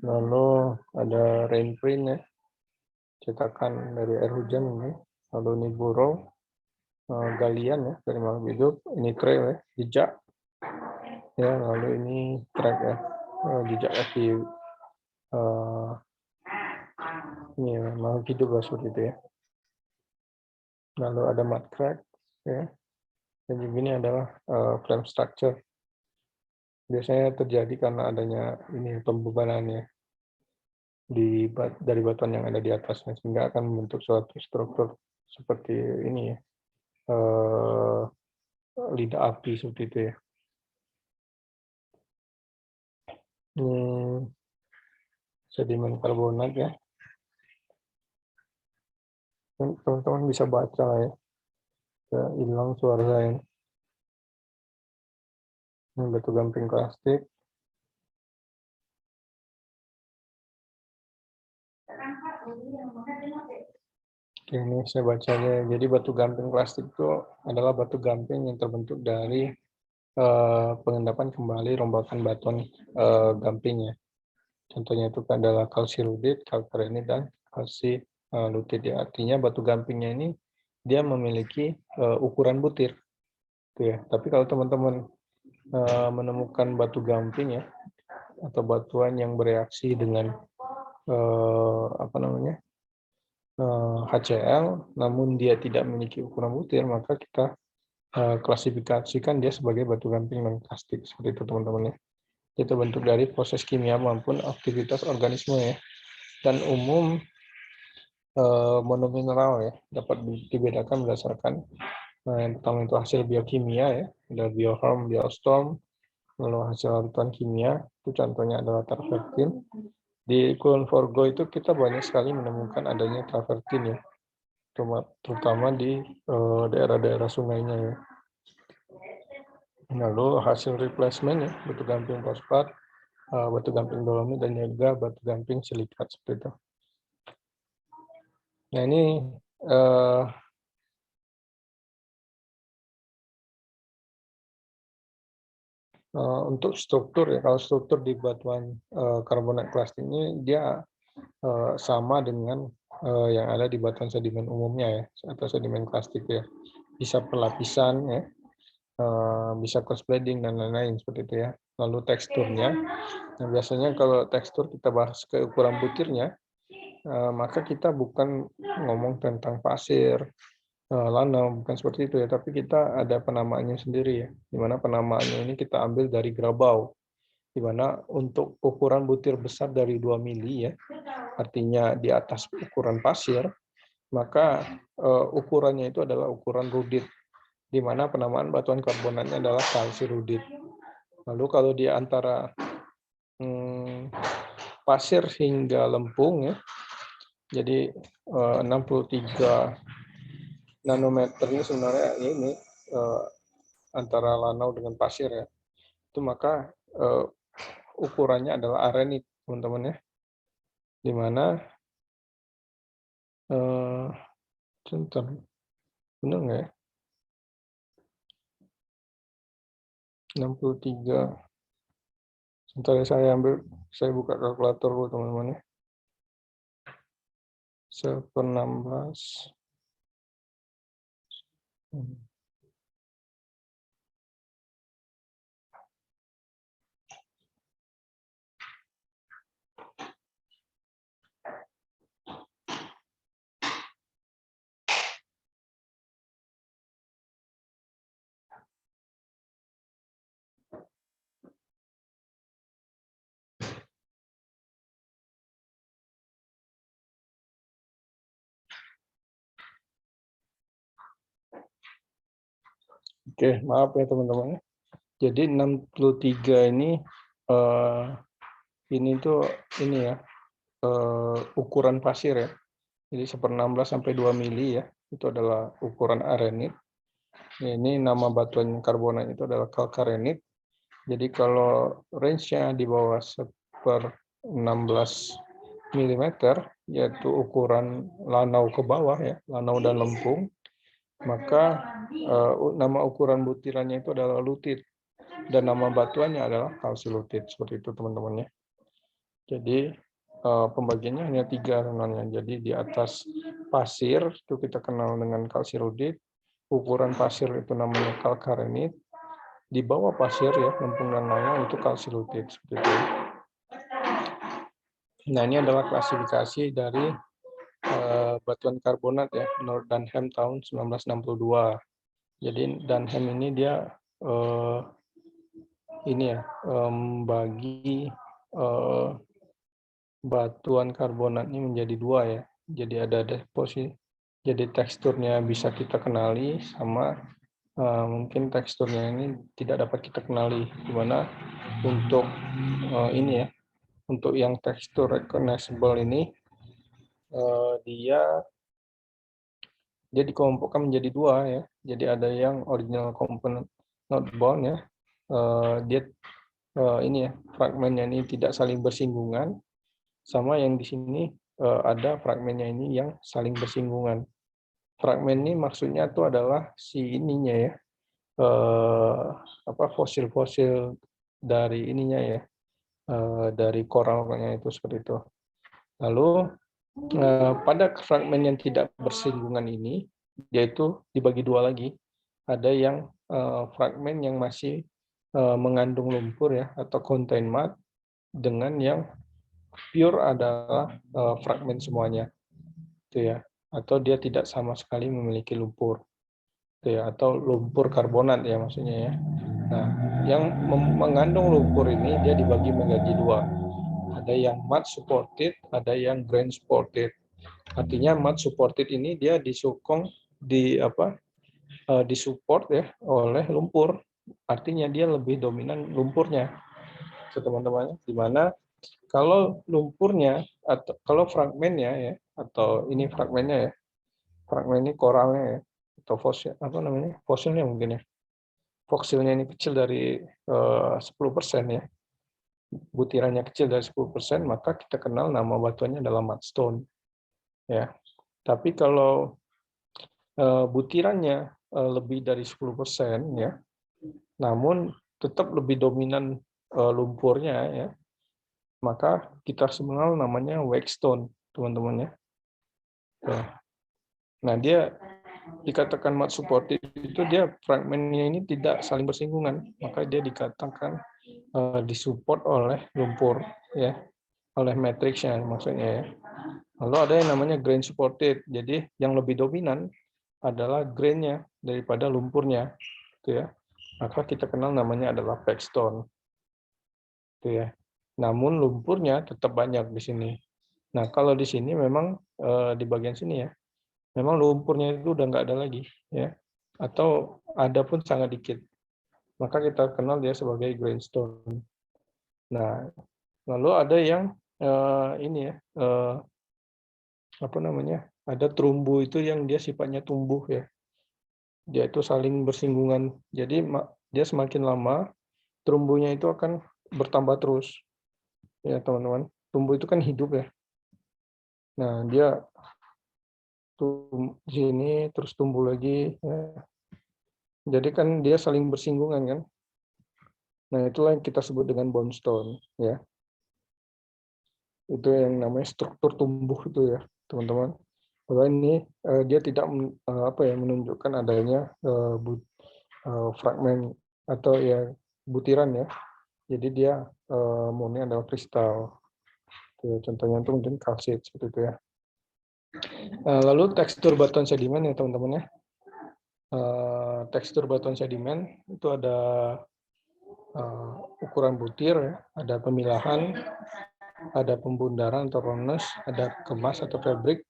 lalu ada rain print ya, cetakan dari air hujan ini. Lalu ini burrow, galian ya dari makhluk hidup. Ini trail ya, jejak. Ya, lalu ini track ya, jejak kaki ini ya, makhluk hidup lah seperti itu ya. Lalu ada mud crack ya, dan juga ini adalah frame structure. Biasanya terjadi karena adanya ini pembebanannya dari batuan yang ada di atasnya, sehingga akan membentuk suatu struktur seperti ini ya, lidah api seperti itu ya. Ini sedimen karbonat ya. Teman-teman bisa baca ya. Ya, hilang suara saya. Ini batu gamping plastik. Oke, ini saya bacanya. Jadi batu gamping plastik itu adalah batu gamping yang terbentuk dari pengendapan kembali rombakan batuan gamping ya. Contohnya itu adalah kalsilurit, kalkarenit, dan kalsilutit. Artinya batu gampingnya ini dia memiliki ukuran butir. Ya. Tapi kalau teman-teman menemukan batu gamping ya, atau batuan yang bereaksi dengan HCl, namun dia tidak memiliki ukuran butir, maka kita klasifikasikan dia sebagai batu gamping non plastik seperti itu teman-teman ya. Itu bentuk dari proses kimia maupun aktivitas organisme ya, dan umum monomineral ya, dapat dibedakan berdasarkan yang pertama itu hasil biokimia ya, ada bioharm, biostorm, lalu hasil larutan kimia, itu contohnya adalah travertin. Di Kulon Progo itu kita banyak sekali menemukan adanya travertin ya, terutama di daerah-daerah sungainya ya. Lalu hasil replacement ya, batu gamping fosfat, batu gamping dolomit, dan juga batu gamping silikat seperti itu. Nah ini untuk struktur ya, kalau struktur di batuan karbonat plastik ini dia sama dengan yang ada di batuan sedimen umumnya ya, atau sedimen plastik ya. Bisa pelapisan ya, bisa cross bedding dan lain-lain seperti itu ya. Lalu teksturnya, nah biasanya kalau tekstur kita bahas ke ukuran butirnya, maka kita bukan ngomong tentang pasir lanau, bukan seperti itu ya, tapi kita ada penamaannya sendiri ya, di mana penamaannya ini kita ambil dari Grabau, di mana untuk ukuran butir besar dari 2 mili ya, artinya di atas ukuran pasir, maka ukurannya itu adalah ukuran rudit, di mana penamaan batuan karbonatnya adalah kalsirudit. Lalu kalau di antara pasir hingga lempung ya, jadi 63 nanometer ini sebenarnya ini antara lanau dengan pasir ya, itu maka ukurannya adalah arenit teman-teman ya, di mana sebentar, benar nggak ya, 63, sebentar ya, saya buka kalkulator dulu teman-teman ya, 1/16. Oke, maaf ya teman-teman. Jadi 63 ini tuh ini ya, ukuran pasir ya. Jadi 1/16 sampai 2 mili ya. Itu adalah ukuran arenit. Ini nama batuan karbonat itu adalah kalkarenit. Jadi kalau range-nya di bawah 1/16 mm, yaitu ukuran lanau ke bawah ya, lanau dan lempung, maka nama ukuran butirannya itu adalah lutit, dan nama batuannya adalah kalsilutit, seperti itu teman-teman ya. Jadi pembagiannya hanya 3 sebenarnya. Jadi di atas pasir itu kita kenal dengan kalsirudit, ukuran pasir itu namanya kalkarenit, di bawah pasir ya, lempung dan lanau itu kalsilutit, seperti itu. Nah, ini adalah klasifikasi dari batuan karbonat ya, menurut Dunham tahun 1962. Jadi Dunham ini dia membagi batuan karbonat ini menjadi 2 ya. Jadi ada deposit, jadi teksturnya bisa kita kenali, sama mungkin teksturnya ini tidak dapat kita kenali. Dimana untuk ini ya, untuk yang tekstur recognizable ini dia dikelompokkan menjadi 2 ya. Jadi ada yang original component not bound ya. Dia ini ya, fragmennya ini tidak saling bersinggungan, sama yang di sini ada fragmennya ini yang saling bersinggungan. Fragmen ini maksudnya itu adalah si ininya ya, fosil-fosil dari ininya ya, dari koralnya itu, seperti itu. Lalu pada fragmen yang tidak bersinggungan ini, yaitu dibagi 2 lagi. Ada yang fragmen yang masih mengandung lumpur ya, atau contain mud, dengan yang pure adalah fragmen semuanya, itu ya, atau dia tidak sama sekali memiliki lumpur, itu ya, atau lumpur karbonat ya maksudnya ya. Nah, yang mengandung lumpur ini dia dibagi menjadi 2. Ada yang mud supported, ada yang grain supported. Artinya mud supported ini dia disokong disupport ya oleh lumpur. Artinya dia lebih dominan lumpurnya, teman-teman. Di mana kalau lumpurnya atau kalau fragmennya ya, atau ini fragmennya ya, fragmen ini koralnya ya, atau fosil fosilnya mungkin ya, fosilnya ini kecil dari 10% ya, butirannya kecil dari 10%, maka kita kenal nama batuannya adalah mudstone ya. Tapi kalau butirannya lebih dari 10% ya, namun tetap lebih dominan lumpurnya ya, maka kita mengenal namanya wake-stone, teman-teman ya. Nah, dia dikatakan mud supported itu dia fragmennya ini tidak saling bersinggungan, maka dia dikatakan disupport oleh lumpur ya, oleh matrixnya maksudnya ya. Lalu ada yang namanya grain supported, jadi yang lebih dominan adalah grainnya daripada lumpurnya, gitu ya. Maka kita kenal namanya adalah backstone, gitu ya. Namun lumpurnya tetap banyak di sini. Nah, kalau di sini memang di bagian sini ya, memang lumpurnya itu udah nggak ada lagi, ya, atau ada pun sangat dikit. Maka kita kenal dia sebagai grindstone. Nah, lalu ada yang ini ya, apa namanya? Ada terumbu itu yang dia sifatnya tumbuh ya. Dia itu saling bersinggungan. Jadi dia semakin lama terumbunya itu akan bertambah terus. Ya, teman-teman. Tumbuh itu kan hidup ya. Nah, dia di sini terus tumbuh lagi ya. Jadi kan dia saling bersinggungan kan. Nah, itulah yang kita sebut dengan bondstone ya. Itu yang namanya struktur tumbuh itu ya, teman-teman. Bahwa ini dia tidak apa ya, menunjukkan adanya fragmen atau ya butiran ya. Jadi dia murni adalah kristal. Contohnya itu mungkin kalsit seperti itu ya. Lalu tekstur batuan sedimen ya teman-teman ya. Tekstur batuan sedimen itu ada ukuran butir ya, ada pemilahan, ada pembundaran atau roughness, ada kemas atau fabrik,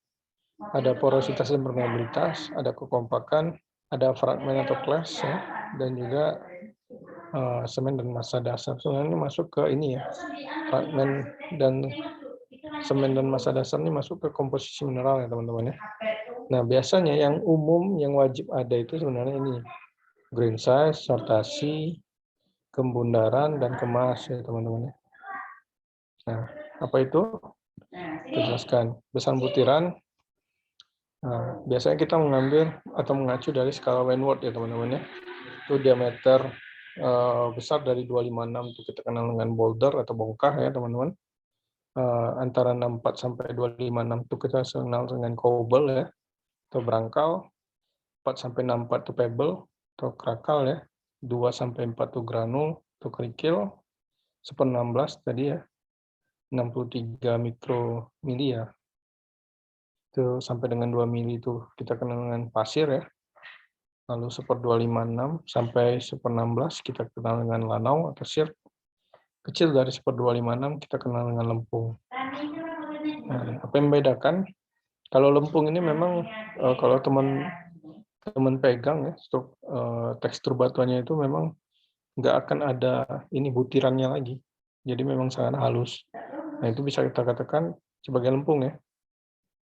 ada porositas dan permeabilitas, ada kekompakan, ada fragmen atau clash ya, dan juga semen dan massa dasar. Sebenarnya ini masuk ke ini ya, fragmen dan semen dan massa dasar ini masuk ke komposisi mineral ya teman-teman ya. Nah, biasanya yang umum yang wajib ada itu sebenarnya ini grain size, sortasi, kembundaran, dan kemas ya teman-teman ya. Nah, apa itu? Kita jelaskan. Besar butiran. Nah, biasanya kita mengambil atau mengacu dari skala Wentworth ya teman-teman ya. Itu diameter besar dari 256 itu kita kenal dengan boulder atau bongkah ya teman-teman. Antara 64 sampai 256 itu kita kenal dengan cobble ya, atau berangkal. 4 sampai 64 itu pebble atau krakal ya. 2 sampai 4 itu granul atau kerikil. 1/16 tadi ya. 63 mikromili ya. Itu sampai dengan 2 mili itu kita kenal dengan pasir ya. Lalu 1/256 sampai 1/16 kita kenal dengan lanau atau sirk. Kecil dari 1/256 kita kenal dengan lempung. Nah, apa yang membedakan? Kalau lempung ini memang kalau teman pegang ya, tekstur batuannya itu memang nggak akan ada ini butirannya lagi. Jadi memang sangat halus. Nah, itu bisa kita katakan sebagai lempung ya.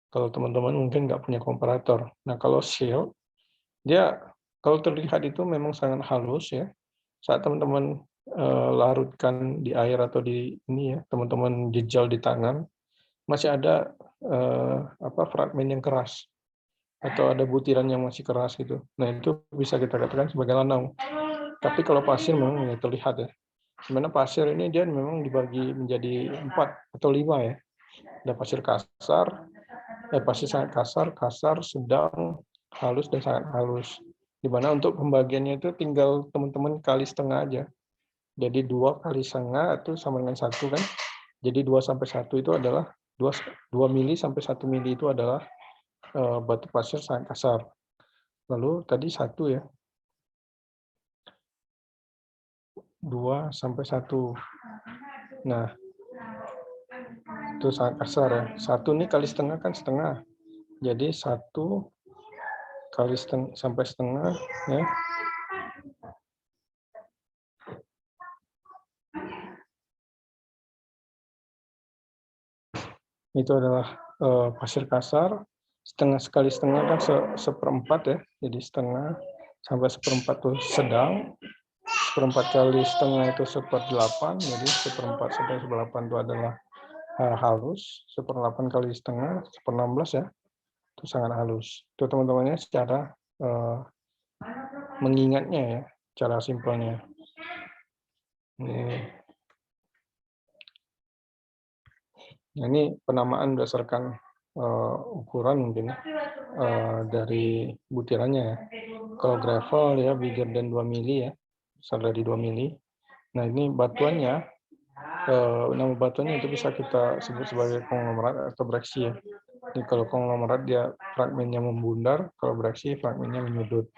Kalau teman-teman mungkin nggak punya komparator. Nah, kalau silt, dia kalau terlihat itu memang sangat halus ya. Saat teman-teman larutkan di air atau di ini ya, teman-teman jejal di tangan, masih ada fragmen yang keras atau ada butiran yang masih keras gitu. Nah, itu bisa kita katakan sebagai lanau. Tapi kalau pasir memang ya terlihat ya. Sebenarnya pasir ini dia memang dibagi menjadi 4 atau 5 ya. Ada pasir kasar, pasir sangat kasar, kasar, sedang, halus, dan sangat halus. Di mana untuk pembagiannya itu tinggal teman-teman kali setengah aja. Jadi 2 kali setengah itu sama dengan 1 kan. Jadi 2 sampai 1 itu adalah 2 mili sampai 1 mili itu adalah batu pasir sangat kasar. Lalu tadi 1 ya. 2 sampai 1. Nah, itu sangat kasar ya. 1 ini kali setengah kan setengah. Jadi 1 kali setengah sampai setengah ya. Itu adalah pasir kasar. Setengah sekali setengah kan seperempat ya. Jadi setengah sampai seperempat itu sedang. Seperempat kali setengah itu 1/8. Jadi seperempat sampai 1/8 itu adalah halus. 1/8 kali setengah 1/16 ya. Itu sangat halus. Itu teman-temannya secara mengingatnya ya, cara simpelnya. Nah, ini penamaan berdasarkan ukuran mungkin dari butirannya ya. Kalau gravel ya bigger than 2 mili ya, besar dari 2 mili. Nah, ini batuannya, nama batuannya itu bisa kita sebut sebagai konglomerat atau breksi ya. Jadi kalau konglomerat dia fragmennya membundar, kalau bereaksi fragmennya menyudut.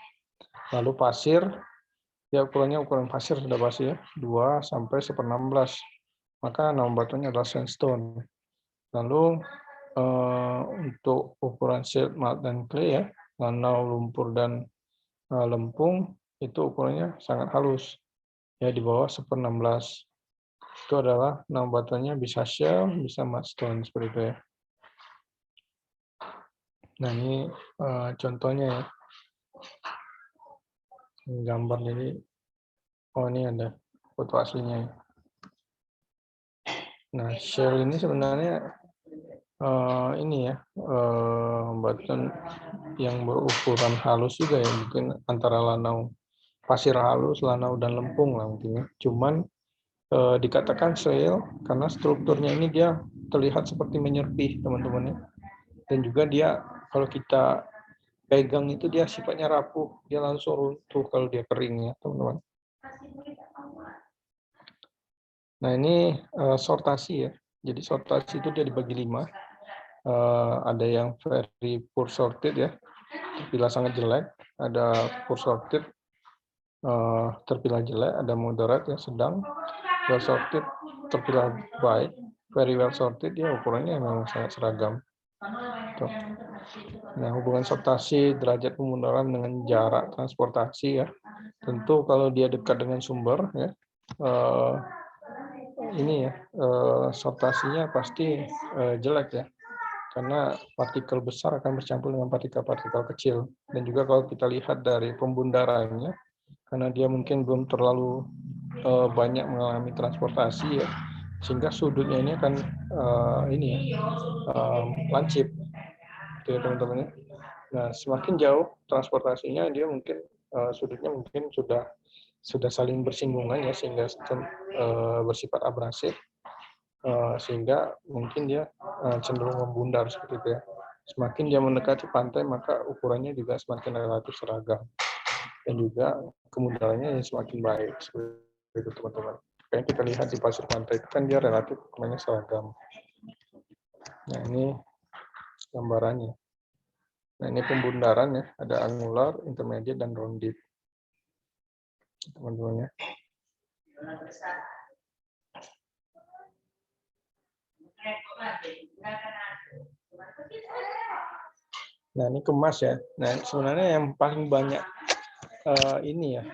Lalu pasir, ya ukurannya ukuran pasir sudah pasti ya, 2 sampai 1/16. Maka nama batunya adalah sandstone. Lalu untuk ukuran silt, malt, dan clay ya, lanau, lumpur, dan lempung, itu ukurannya sangat halus, ya di bawah 1/16. Itu adalah nama batuannya bisa shell, bisa mudstone seperti itu ya. Nah ini contohnya ya, gambar ini. Oh ini ada foto aslinya ya. Nah shell ini sebenarnya ini ya batuan yang berukuran halus juga ya, mungkin antara lanau pasir halus, lanau, dan lempung lah mungkin ya. Cuman dikatakan shale karena strukturnya ini dia terlihat seperti menyerpih teman-teman ya. Dan juga dia kalau kita pegang itu dia sifatnya rapuh, dia langsung runtuh kalau dia kering ya teman-teman. Nah ini sortasi ya. Jadi sortasi itu dia dibagi 5. Ada yang very poor sorted ya, terpilah sangat jelek. Ada poor sorted, terpilah jelek. Ada moderate yang sedang. Well sorted, terpilah baik. Very well sorted ya, ukurannya memang sangat seragam. Tuh. Nah, hubungan sortasi derajat pemunduran dengan jarak transportasi ya. Tentu kalau dia dekat dengan sumber ya, ini ya sortasinya pasti jelek ya, karena partikel besar akan bercampur dengan partikel-partikel kecil. Dan juga kalau kita lihat dari pembundarannya, karena dia mungkin belum terlalu banyak mengalami transportasi ya, sehingga sudutnya ini akan ini ya, lancip, gitu ya teman-teman ya. Nah, semakin jauh transportasinya, dia mungkin sudutnya mungkin sudah saling bersinggungan ya, sehingga bersifat abrasif, sehingga mungkin dia cenderung membundar seperti itu ya. Semakin dia mendekati pantai, maka ukurannya juga semakin relatif seragam, dan juga kemundarannya semakin baik seperti itu teman-teman. Kayak kita lihat di pasir pantai itu kan dia relatif ukurannya seragam. Nah ini gambarannya. Nah ini pembundaran ya, ada angular, intermediate, dan round dip teman-teman ya. Nah ini kemas ya. Nah sebenarnya yang paling banyak ini ya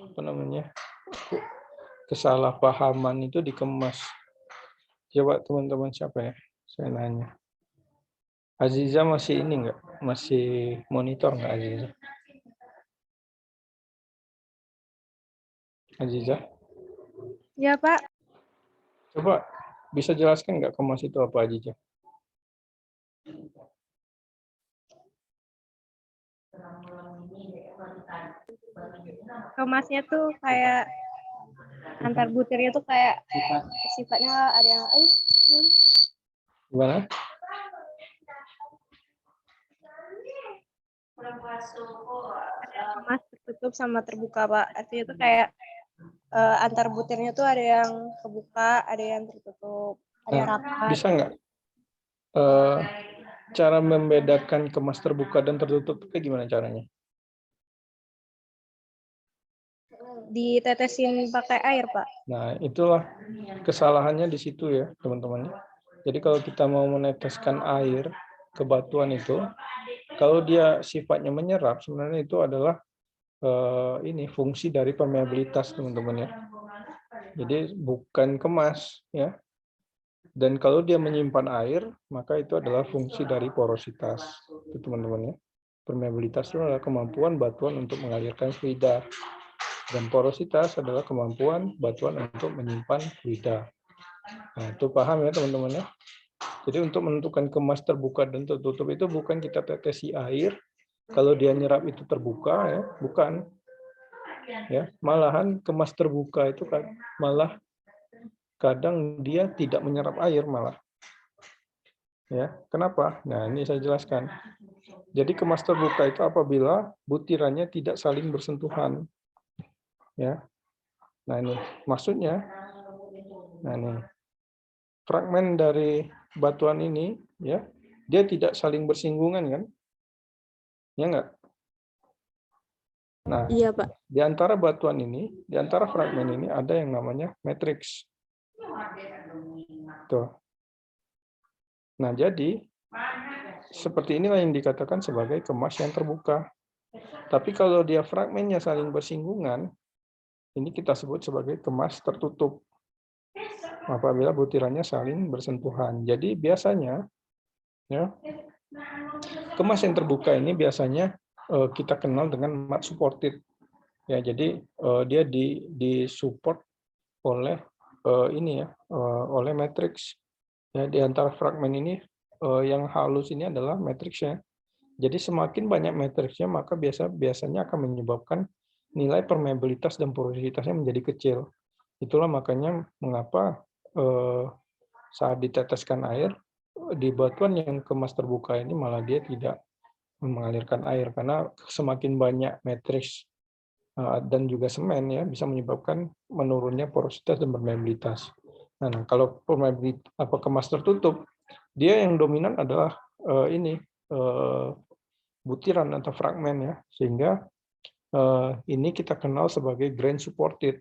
apa namanya, kesalahpahaman itu dikemas. Coba teman-teman siapa ya? Saya nanya. Aziza masih ini nggak? Masih monitor nggak Aziza? Aziza? Ya, Pak. Coba bisa jelaskan nggak kemas itu apa Aziza? Kemasnya tuh kayak antar butirnya tuh kayak sifatnya ada yang Gimana? kemas tertutup sama terbuka, Pak. Artinya tuh kayak antar butirnya tuh ada yang kebuka, ada yang tertutup, ada yang rapat. Bisa nggak cara membedakan kemas terbuka dan tertutup kayak gimana caranya? Ditetesin pakai air, Pak. Nah, itulah kesalahannya di situ ya, teman-teman. Jadi kalau kita mau meneteskan air ke batuan itu, kalau dia sifatnya menyerap, sebenarnya itu adalah ini fungsi dari permeabilitas, teman-teman ya. Jadi bukan kemas ya. Dan kalau dia menyimpan air, maka itu adalah fungsi dari porositas, itu teman-teman ya. Permeabilitas itu adalah kemampuan batuan untuk mengalirkan fluida. Dan porositas adalah kemampuan batuan untuk menyimpan fluida. Nah, itu paham ya teman-teman ya. Jadi untuk menentukan kemas terbuka dan tertutup itu bukan kita tetesi air, kalau dia nyerap itu terbuka ya, bukan. Ya, malahan kemas terbuka itu kan malah kadang dia tidak menyerap air malah. Ya, kenapa? Nah, ini saya jelaskan. Jadi kemas terbuka itu apabila butirannya tidak saling bersentuhan. Ya. Nah, ini maksudnya. Nah, ini fragmen dari batuan ini, ya, dia tidak saling bersinggungan kan? Ya enggak? Nah, Iya, Pak. di antara batuan ini, di antara fragmen ini ada yang namanya matriks. Tuh. Nah, jadi seperti inilah yang dikatakan sebagai kemas yang terbuka. Tapi kalau dia fragmennya saling bersinggungan, ini kita sebut sebagai kemas tertutup. Apabila butirannya saling bersentuhan. Jadi biasanya, ya, kemas yang terbuka ini biasanya kita kenal dengan mat supported. Ya, jadi dia disupport oleh ini ya, oleh matriks. Ya, di antara fragmen ini yang halus ini adalah matriksnya. Jadi semakin banyak matriksnya, maka biasanya akan menyebabkan nilai permeabilitas dan porositasnya menjadi kecil. Itulah makanya mengapa saat diteteskan air, di batuan yang kemas terbuka ini malah dia tidak mengalirkan air, karena semakin banyak matriks dan juga semen ya bisa menyebabkan menurunnya porositas dan permeabilitas. Nah, kalau kemas tertutup, dia yang dominan adalah ini butiran atau fragmen ya, sehingga ini kita kenal sebagai grain supported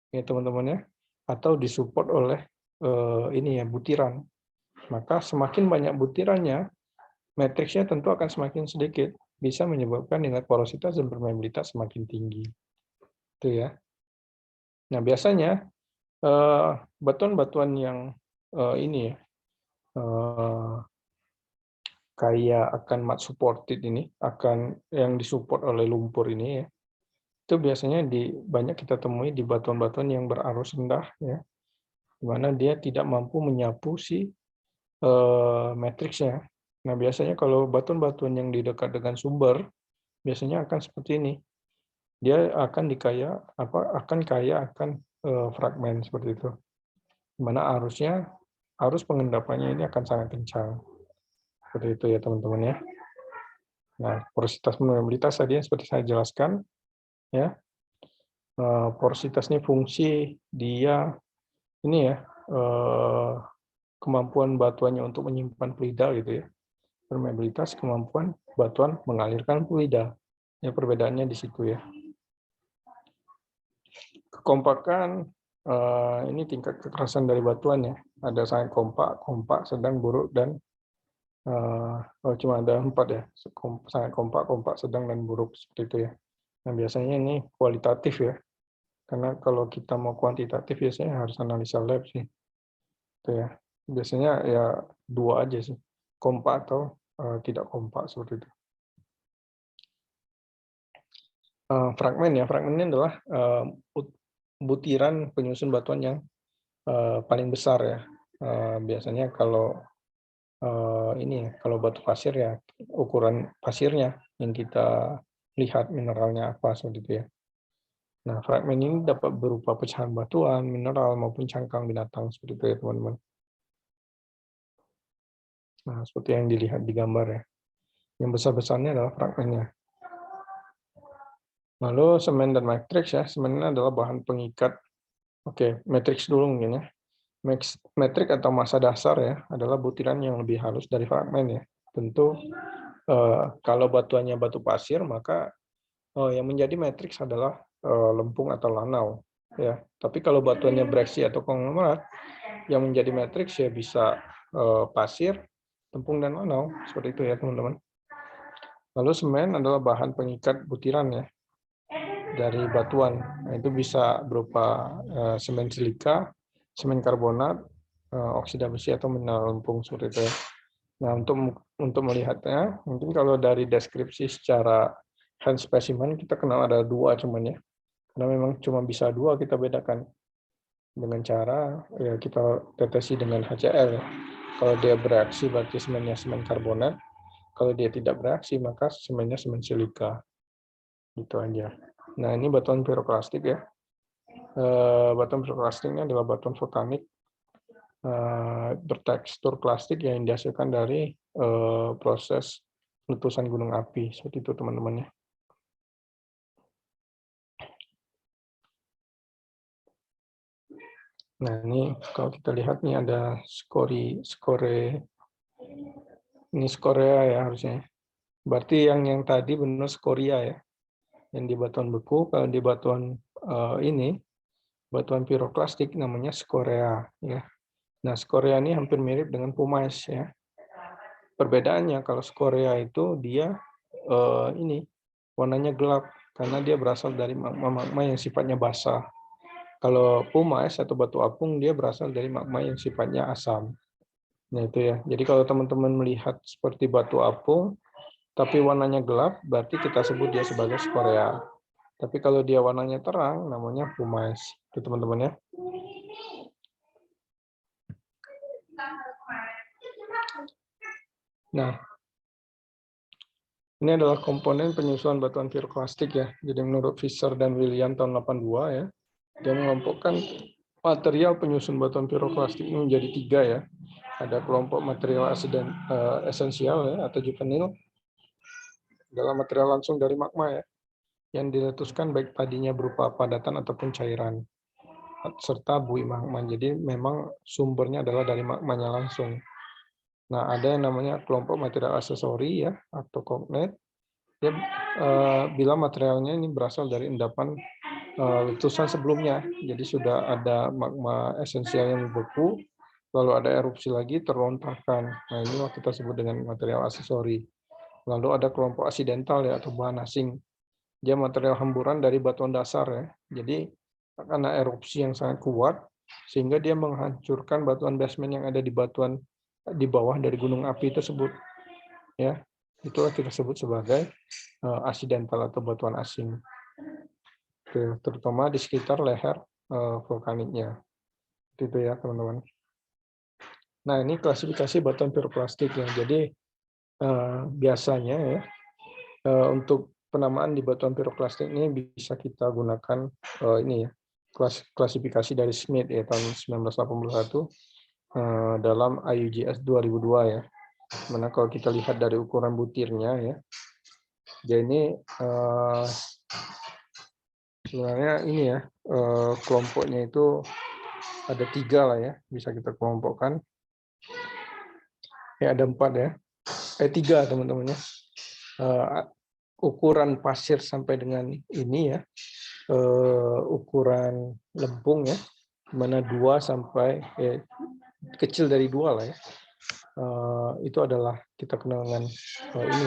ya teman-teman ya, atau disupport oleh ini ya butiran. Maka semakin banyak butirannya, matriksnya tentu akan semakin sedikit, bisa menyebabkan nilai porositas dan permeabilitas semakin tinggi. Itu ya. Nah, biasanya batuan-batuan yang ini ya kayak akan mat supported ini, akan yang disupport oleh lumpur ini ya, itu biasanya banyak kita temui di batuan-batuan yang berarus rendah ya, di mana dia tidak mampu menyapu si matriksnya. Nah, biasanya kalau batuan-batuan yang di dekat dengan sumber biasanya akan seperti ini. Dia akan kaya akan fragmen seperti itu. Di mana arus pengendapannya ini akan sangat kencang. Seperti itu ya teman-teman ya. Nah, porositas permeabilitas tadi seperti saya jelaskan ya. Porositas ini fungsi dia ini ya, kemampuan batuannya untuk menyimpan fluida gitu ya. Permeabilitas kemampuan batuan mengalirkan fluida. Ya, perbedaannya di situ ya. Kekompakan ini tingkat kekerasan dari batuan ya. Ada sangat kompak, sedang, buruk, dan cuma ada 4 ya. Sangat kompak, sedang, dan buruk seperti itu ya. Nah, biasanya ini kualitatif ya. Karena kalau kita mau kuantitatif biasanya harus analisa lab sih. Itu ya. Biasanya ya 2 aja sih. Kompak atau tidak kompak seperti itu. Fragmen ya. Fragmen ini adalah butiran penyusun batuan yang paling besar ya. Biasanya kalau ini ya, kalau batu pasir ya ukuran pasirnya yang kita lihat mineralnya apa seperti itu ya. Nah, fragmen ini dapat berupa pecahan batuan, mineral, maupun cangkang binatang seperti itu ya teman-teman. Nah, seperti yang dilihat di gambar ya. Yang besar-besarnya adalah fragmennya. Lalu semen dan matriks ya. Semen adalah bahan pengikat. Oke, matriks dulu mungkin ya. Metrik atau massa dasar ya adalah butiran yang lebih halus dari fragmen ya. Tentu kalau batuannya batu pasir maka yang menjadi matriks adalah lempung atau lanau ya. Tapi kalau batuannya breksi atau konglomerat yang menjadi matriks ya bisa pasir, lempung, dan lanau seperti itu ya teman-teman. Lalu semen adalah bahan pengikat butiran ya dari batuan. Nah, itu bisa berupa semen silika, semen karbonat, oksida besi, atau mineral lempung seperti itu ya. Nah, untuk melihatnya, mungkin kalau dari deskripsi secara hand specimen kita kenal ada 2 cuman ya. Karena memang cuma bisa 2 kita bedakan dengan cara ya kita tetesi dengan HCl ya. Kalau dia bereaksi berarti semennya semen karbonat. Kalau dia tidak bereaksi maka semennya semen silika. Gitu aja. Nah, ini batuan piroklastik ya. Batuan piroklastik ini adalah batuan vulkanik bertekstur plastik yang dihasilkan dari proses letusan gunung api. Seperti itu teman-teman ya. Nah, ini kalau kita lihat nih ada skore ini skorea ya harusnya. Berarti yang tadi benar skoria ya. Yang di batuan beku, kalau di batuan ini batuan piroklastik namanya skorea ya. Nah, skorea ini hampir mirip dengan pumice ya. Perbedaannya kalau skorea itu dia ini warnanya gelap karena dia berasal dari magma yang sifatnya basah. Kalau pumice atau batu apung dia berasal dari magma yang sifatnya asam. Nah itu ya. Jadi kalau teman-teman melihat seperti batu apung tapi warnanya gelap, berarti kita sebut dia sebagai skorea. Tapi kalau dia warnanya terang, namanya pumice. Itu teman-teman ya. Nah, ini adalah komponen penyusuan batuan piroklastik ya. Jadi menurut Fisher dan William tahun 82 ya, dia mengelompokkan material penyusun batuan piroklastik ini menjadi 3 ya. Ada kelompok material esensial ya atau juvenil dalam material langsung dari magma ya, yang diletuskan baik tadinya berupa padatan ataupun cairan serta bui magma. Jadi memang sumbernya adalah dari magmanya langsung. Nah, ada yang namanya kelompok material aksesori ya atau cognate. Dia bila materialnya ini berasal dari endapan letusan sebelumnya. Jadi sudah ada magma esensial yang beku, lalu ada erupsi lagi terlontarkan. Nah, ini kita sebut dengan material aksesori. Lalu ada kelompok asidental ya atau bahan asing. Dia material hamburan dari batuan dasar ya. Jadi karena erupsi yang sangat kuat sehingga dia menghancurkan batuan basement yang ada di batuan di bawah dari gunung api tersebut. Ya. Itulah kita sebut sebagai asidental atau batuan asing. Terutama di sekitar leher vulkaniknya. Itu ya, teman-teman. Nah, ini klasifikasi batuan piroklastik ya. Jadi biasanya ya untuk penamaan di batuan piroklastik ini bisa kita gunakan ini ya klasifikasi dari Smith ya tahun 1981 dalam IUGS 2002 ya. Mana kalau kita lihat dari ukuran butirnya ya, jadi ini sebenarnya ini ya kelompoknya itu ada 3 lah ya, bisa kita kelompokkan. Ya ada 4 ya, 3 teman-teman ya. Ukuran pasir sampai dengan ini ya, ukuran lempung ya, mana 2 sampai kecil dari 2 lah ya. Itu adalah kita kenal dengan ini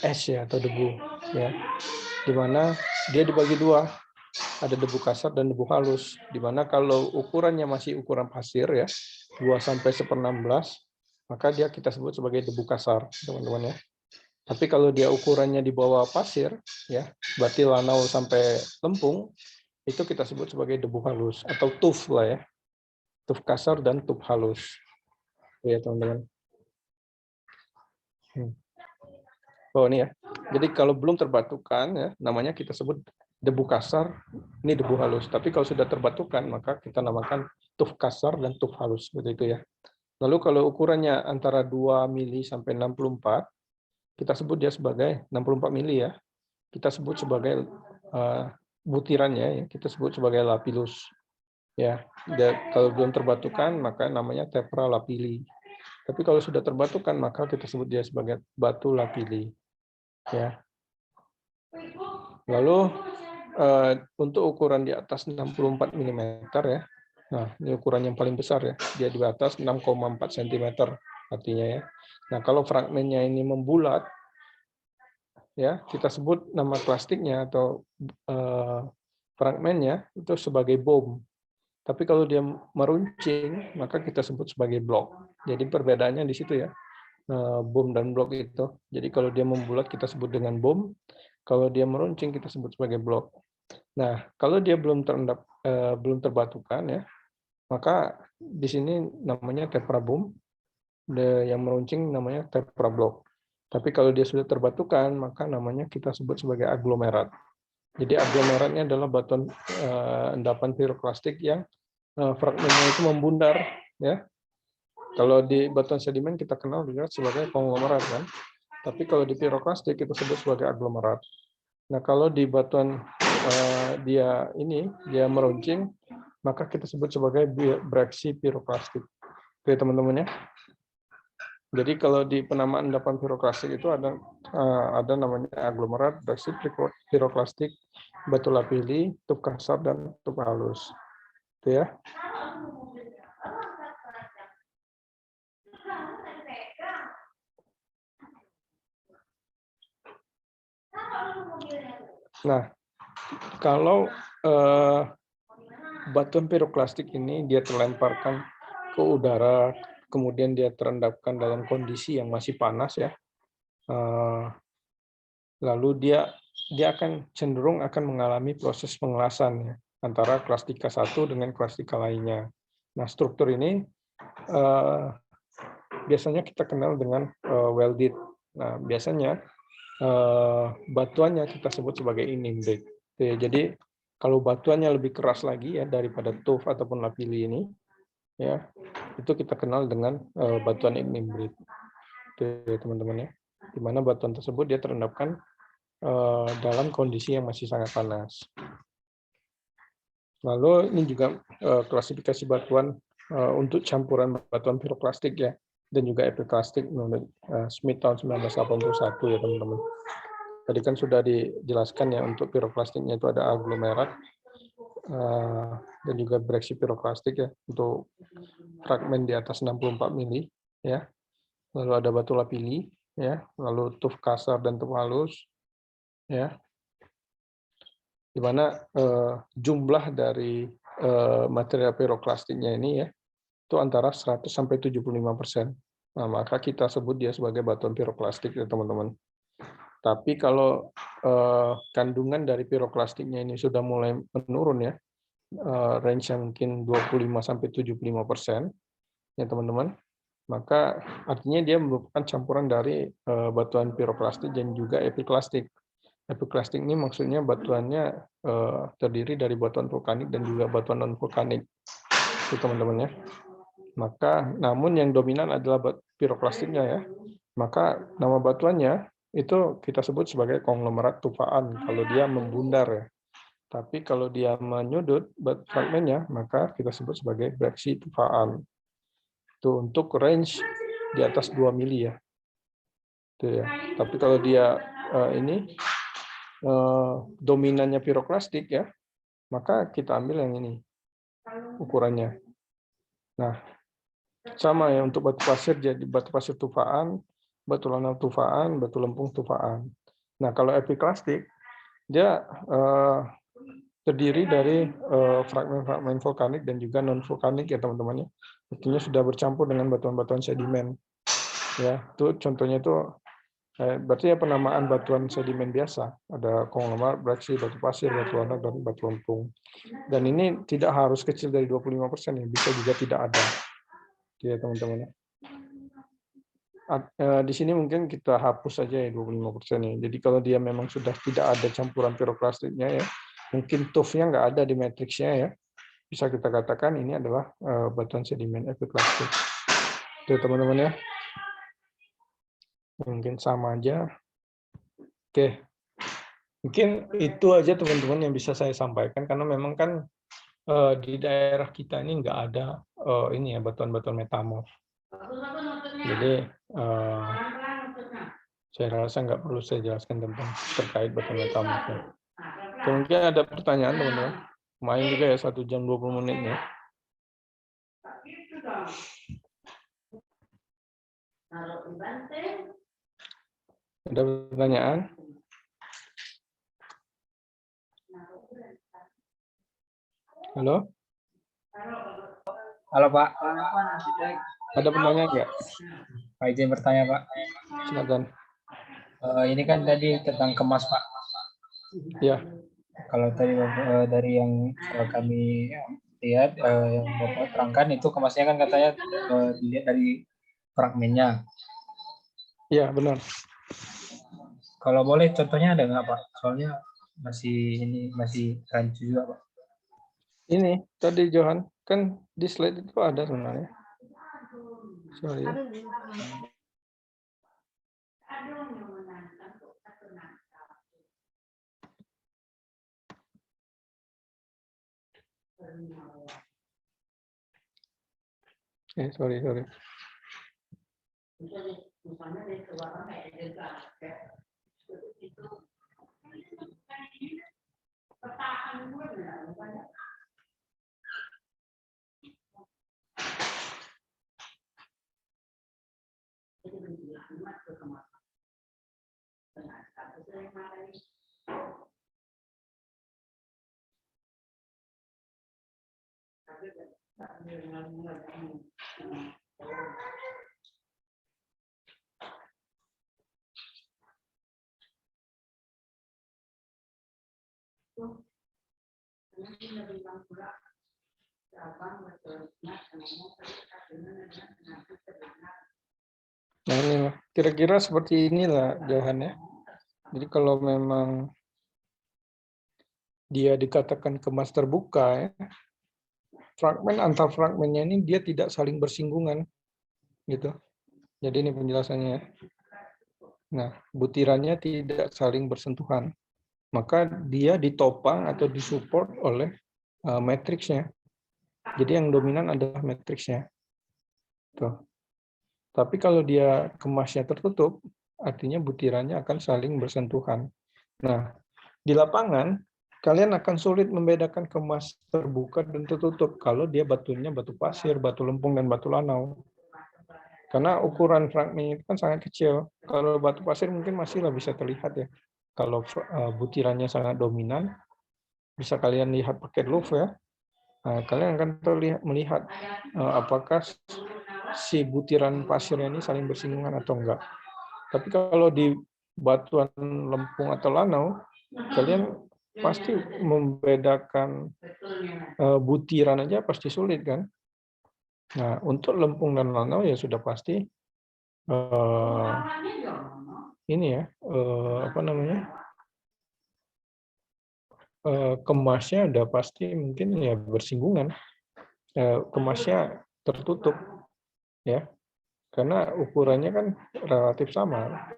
ash ya atau debu ya, dimana dia dibagi 2, ada debu kasar dan debu halus, dimana kalau ukurannya masih ukuran pasir ya 2 sampai 1/16, maka dia kita sebut sebagai debu kasar teman-teman ya. Tapi kalau dia ukurannya di bawah pasir ya, berarti lanau sampai lempung, itu kita sebut sebagai debu halus atau tuf lah ya, tuf kasar dan tuf halus ya teman-teman. Oh ini ya. Jadi kalau belum terbatukan ya, namanya kita sebut debu kasar, ini debu halus. Tapi kalau sudah terbatukan maka kita namakan tuf kasar dan tuf halus seperti itu ya. Lalu kalau ukurannya antara 2 mili sampai 64, kita sebut dia sebagai 64 mili ya. Kita sebut sebagai butirannya ya, kita sebut sebagai lapilus. Ya, kalau belum terbatukan maka namanya tepra lapili. Tapi kalau sudah terbatukan maka kita sebut dia sebagai batu lapili. Ya. Lalu untuk ukuran di atas 64 mm ya. Nah, ini ukuran yang paling besar ya. Dia di atas 6,4 cm artinya ya. Nah, kalau fragmennya ini membulat ya, kita sebut nama plastiknya atau fragmennya itu sebagai bom. Tapi kalau dia meruncing, maka kita sebut sebagai blok. Jadi perbedaannya di situ ya, bom dan blok itu. Jadi kalau dia membulat kita sebut dengan bom, kalau dia meruncing kita sebut sebagai blok. Nah, kalau dia belum terbatukan ya, maka di sini namanya tepra bom, yang meruncing namanya tepra blok. Tapi kalau dia sudah terbatukan, maka namanya kita sebut sebagai aglomerat. Jadi aglomeratnya adalah batuan endapan piroklastik yang fragmennya itu membundar ya. Kalau di batuan sedimen kita kenal juga sebagai konglomerat kan. Tapi kalau di piroklastik kita sebut sebagai aglomerat. Nah, kalau di batuan dia meruncing, maka kita sebut sebagai bereaksi piroklastik. Oke, teman-teman ya. Jadi kalau di penamaan endapan piroklastik itu ada namanya aglomerat, bereaksi piroklastik, batu lapili, tuff kasar, dan tuff halus. Itu ya. Nah, kalau batuan piroklastik ini dia terlemparkan ke udara, kemudian dia terendapkan dalam kondisi yang masih panas ya, lalu dia akan cenderung akan mengalami proses pengelasan ya, antara klastika satu dengan klastika lainnya. Nah, struktur ini biasanya kita kenal dengan welded. Nah, biasanya batuannya kita sebut sebagai inimbrate. Jadi kalau batuannya lebih keras lagi ya daripada tuff ataupun lapili ini, ya itu kita kenal dengan batuan inimbrate. Itu teman-teman ya, di mana batuan tersebut dia terendapkan dalam kondisi yang masih sangat panas. Lalu ini juga klasifikasi batuan untuk campuran batuan piroklastik ya, dan juga epiklastik menurut Smith tahun 1981 ya teman-teman. Tadi kan sudah dijelaskan ya, untuk piroklastiknya itu ada aglomerat dan juga bereaksi piroklastik ya, untuk fragmen di atas 64 mili ya. Lalu ada batu lapili ya, lalu tuff kasar dan tuff halus ya. Di mana jumlah dari material piroklastiknya ini ya itu antara 100 sampai 75%. Nah, maka kita sebut dia sebagai batuan piroklastik ya teman-teman. Tapi kalau kandungan dari piroklastiknya ini sudah mulai menurun ya, range yang mungkin 25 sampai 75% ya teman-teman, maka artinya dia merupakan campuran dari batuan piroklastik dan juga epiklastik. Epiklastik ini maksudnya batuannya terdiri dari batuan vulkanik dan juga batuan non vulkanik itu teman-teman ya. Maka namun yang dominan adalah piroklastiknya ya. Maka nama batuannya itu kita sebut sebagai konglomerat tufaan kalau dia membundar ya. Tapi kalau dia menyudut fragmennya, maka kita sebut sebagai bereaksi tufaan. Itu untuk range di atas 2 mili ya. Itu ya. Tapi kalau dia ini dominannya piroklastik ya, maka kita ambil yang ini ukurannya. Nah, sama ya untuk batu pasir, jadi batu pasir tufaan, batu lanal tufaan, batu lempung tufaan. Nah, kalau epiklastik dia terdiri dari fragmen-fragmen vulkanik dan juga non vulkanik ya teman-teman ya. Artinya sudah bercampur dengan batuan-batuan sedimen. Ya, itu contohnya itu berarti ya penamaan batuan sedimen biasa. Ada konglomerat, bereaksi, batu pasir, batu lanal, dan batu lempung. Dan ini tidak harus kecil dari 25% ya, bisa juga tidak ada. Ya teman-teman ya. Di sini mungkin kita hapus saja ya 25% ya. Jadi kalau dia memang sudah tidak ada campuran piroklastiknya ya, mungkin tuff-nya nggak ada di matriksnya ya, bisa kita katakan ini adalah batuan sedimen epiklastik. Itu teman-teman ya. Mungkin sama aja. Oke. Mungkin itu aja teman-teman yang bisa saya sampaikan, karena memang kan di daerah kita ini nggak ada ini ya batuan-batuan metamorf. Jadi saya rasa nggak perlu saya jelaskan tentang terkait batuan metamorfnya. Mungkin ada pertanyaan teman-teman. Main juga ya 1 jam 20 menit ya. Ada pertanyaan? Halo? Halo Pak. Ada pertanyaan nggak? Pak izin bertanya Pak. Silakan. Ini kan tadi tentang kemas Pak. Ya. Kalau tadi dari yang kami lihat, yang Bapak terangkan itu kemasnya kan katanya dilihat dari fragmennya. Iya benar. Kalau boleh contohnya ada nggak Pak? Soalnya masih rancu juga Pak. Ini tadi Johan kan di slide itu ada sebenarnya. Sorry. Sorry. Nah, ini kira-kira seperti inilah jawabannya. Jadi kalau memang dia dikatakan kemas terbuka, ya, fragmen antar fragmennya ini dia tidak saling bersinggungan, gitu. Jadi ini penjelasannya. Nah, butirannya tidak saling bersentuhan, maka dia ditopang atau disupport oleh matriksnya. Jadi yang dominan adalah matriksnya. Tuh. Tapi kalau dia kemasnya tertutup, artinya butirannya akan saling bersentuhan. Nah, di lapangan, kalian akan sulit membedakan kemas terbuka dan tertutup kalau dia batunya batu pasir, batu lempung, dan batu lanau. Karena ukuran fragmen itu kan sangat kecil. Kalau batu pasir mungkin masih bisa terlihat ya. Kalau butirannya sangat dominan, bisa kalian lihat pakai loupe ya. Nah, kalian akan melihat apakah si butiran pasirnya ini saling bersinggungan atau enggak. Tapi kalau di batuan lempung atau lanau, kalian pasti membedakan butiran aja pasti sulit kan. Nah, untuk lempung dan lanau ya sudah pasti ini ya kemasnya udah pasti mungkin ya bersinggungan, kemasnya tertutup ya, karena ukurannya kan relatif sama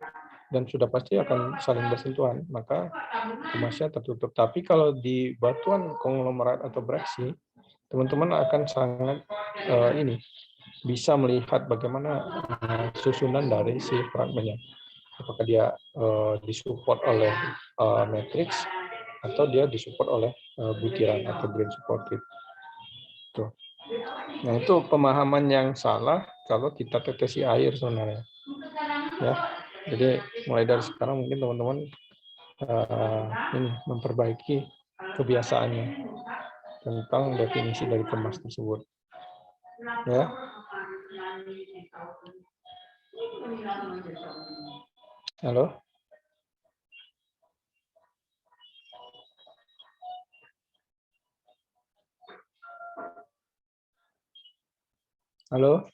dan sudah pasti akan saling bersentuhan, maka kemasnya tertutup. Tapi kalau di batuan konglomerat atau bereaksi, teman-teman akan sangat bisa melihat bagaimana susunan dari si fragmennya. Apakah dia disupport oleh matriks atau dia disupport oleh butiran atau grain supported. Tuh. Nah, itu pemahaman yang salah kalau kita tetesi air sebenarnya. Ya. Jadi mulai dari sekarang mungkin teman-teman ini memperbaiki kebiasaannya tentang definisi dari kemas tersebut. Ya. Halo? Halo?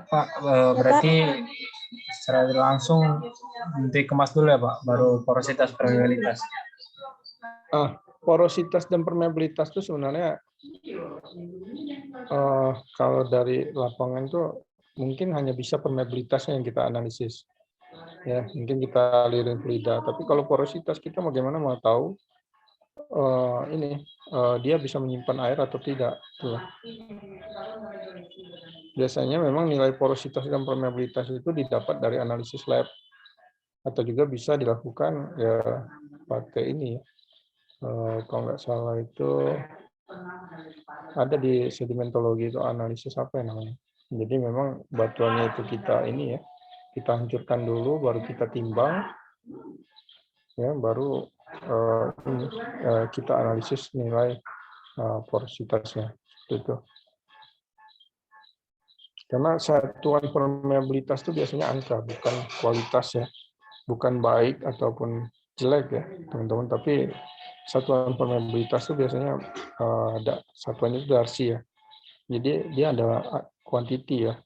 Pak, berarti secara langsung nanti kemas dulu ya Pak, baru porositas permeabilitas. Porositas dan permeabilitas itu sebenarnya kalau dari lapangan itu mungkin hanya bisa permeabilitasnya yang kita analisis. Ya, mungkin kita alirin fluida. Tapi kalau porositas kita bagaimana mau tahu dia bisa menyimpan air atau tidak. Tuh. Biasanya memang nilai porositas dan permeabilitas itu didapat dari analisis lab atau juga bisa dilakukan ya pakai ini. Kalau nggak salah itu ada di sedimentologi itu analisis apa ya namanya. Jadi memang batuannya itu kita ini ya, kita hancurkan dulu, baru kita timbang, ya baru kita analisis nilai porositasnya. Itu. Karena satuan permeabilitas itu biasanya angka, bukan kualitas ya, bukan baik ataupun jelek ya teman-teman. Tapi satuan permeabilitas itu biasanya ada satuannya itu darcy ya. Jadi dia adalah quantity ya,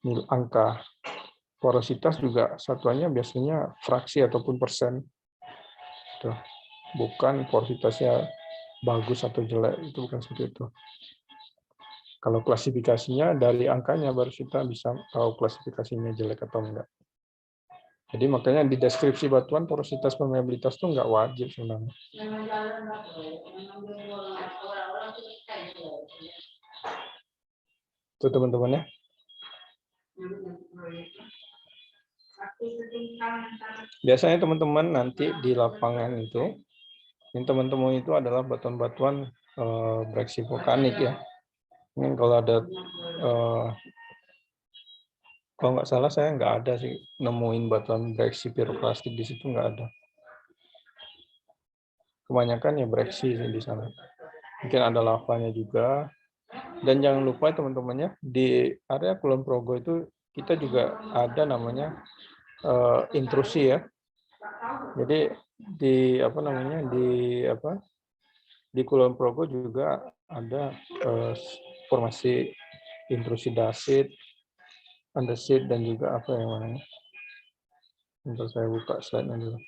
nilai angka. Porositas juga satuannya biasanya fraksi ataupun persen. Tuh. Bukan porositasnya bagus atau jelek, itu bukan seperti itu. Kalau klasifikasinya dari angkanya baru kita bisa tahu klasifikasinya jelek atau enggak. Jadi makanya di deskripsi batuan porositas permeabilitas itu nggak wajib sebenarnya. Itu teman-teman ya. Biasanya teman-teman nanti di lapangan itu, yang teman-teman itu adalah batuan-batuan bereaksi vulkanik ya. Ini kalau ada, kalau nggak salah saya nggak ada sih nemuin batuan bereaksi piroklastik di situ, nggak ada. Kebanyakan ya bereaksi sih di sana. Mungkin ada lavanya juga. Dan jangan lupa teman-temannya di area Kulon Progo itu kita juga ada namanya intrusi ya. Jadi di apa namanya di Kulon Progo juga ada formasi intrusi dasit, andesit dan juga apa yang namanya. Bentar saya buka slide-nya dulu.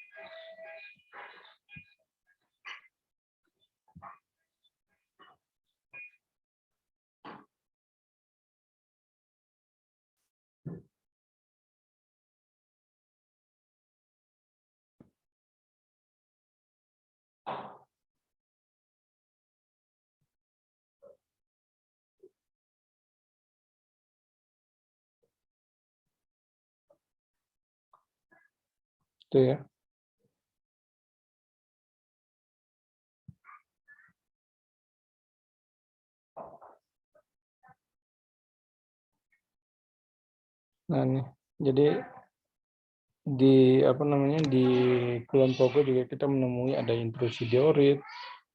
Itu ya. Nah, nih. Jadi di apa namanya di Kulon Progo juga kita menemui ada intrusi diorit,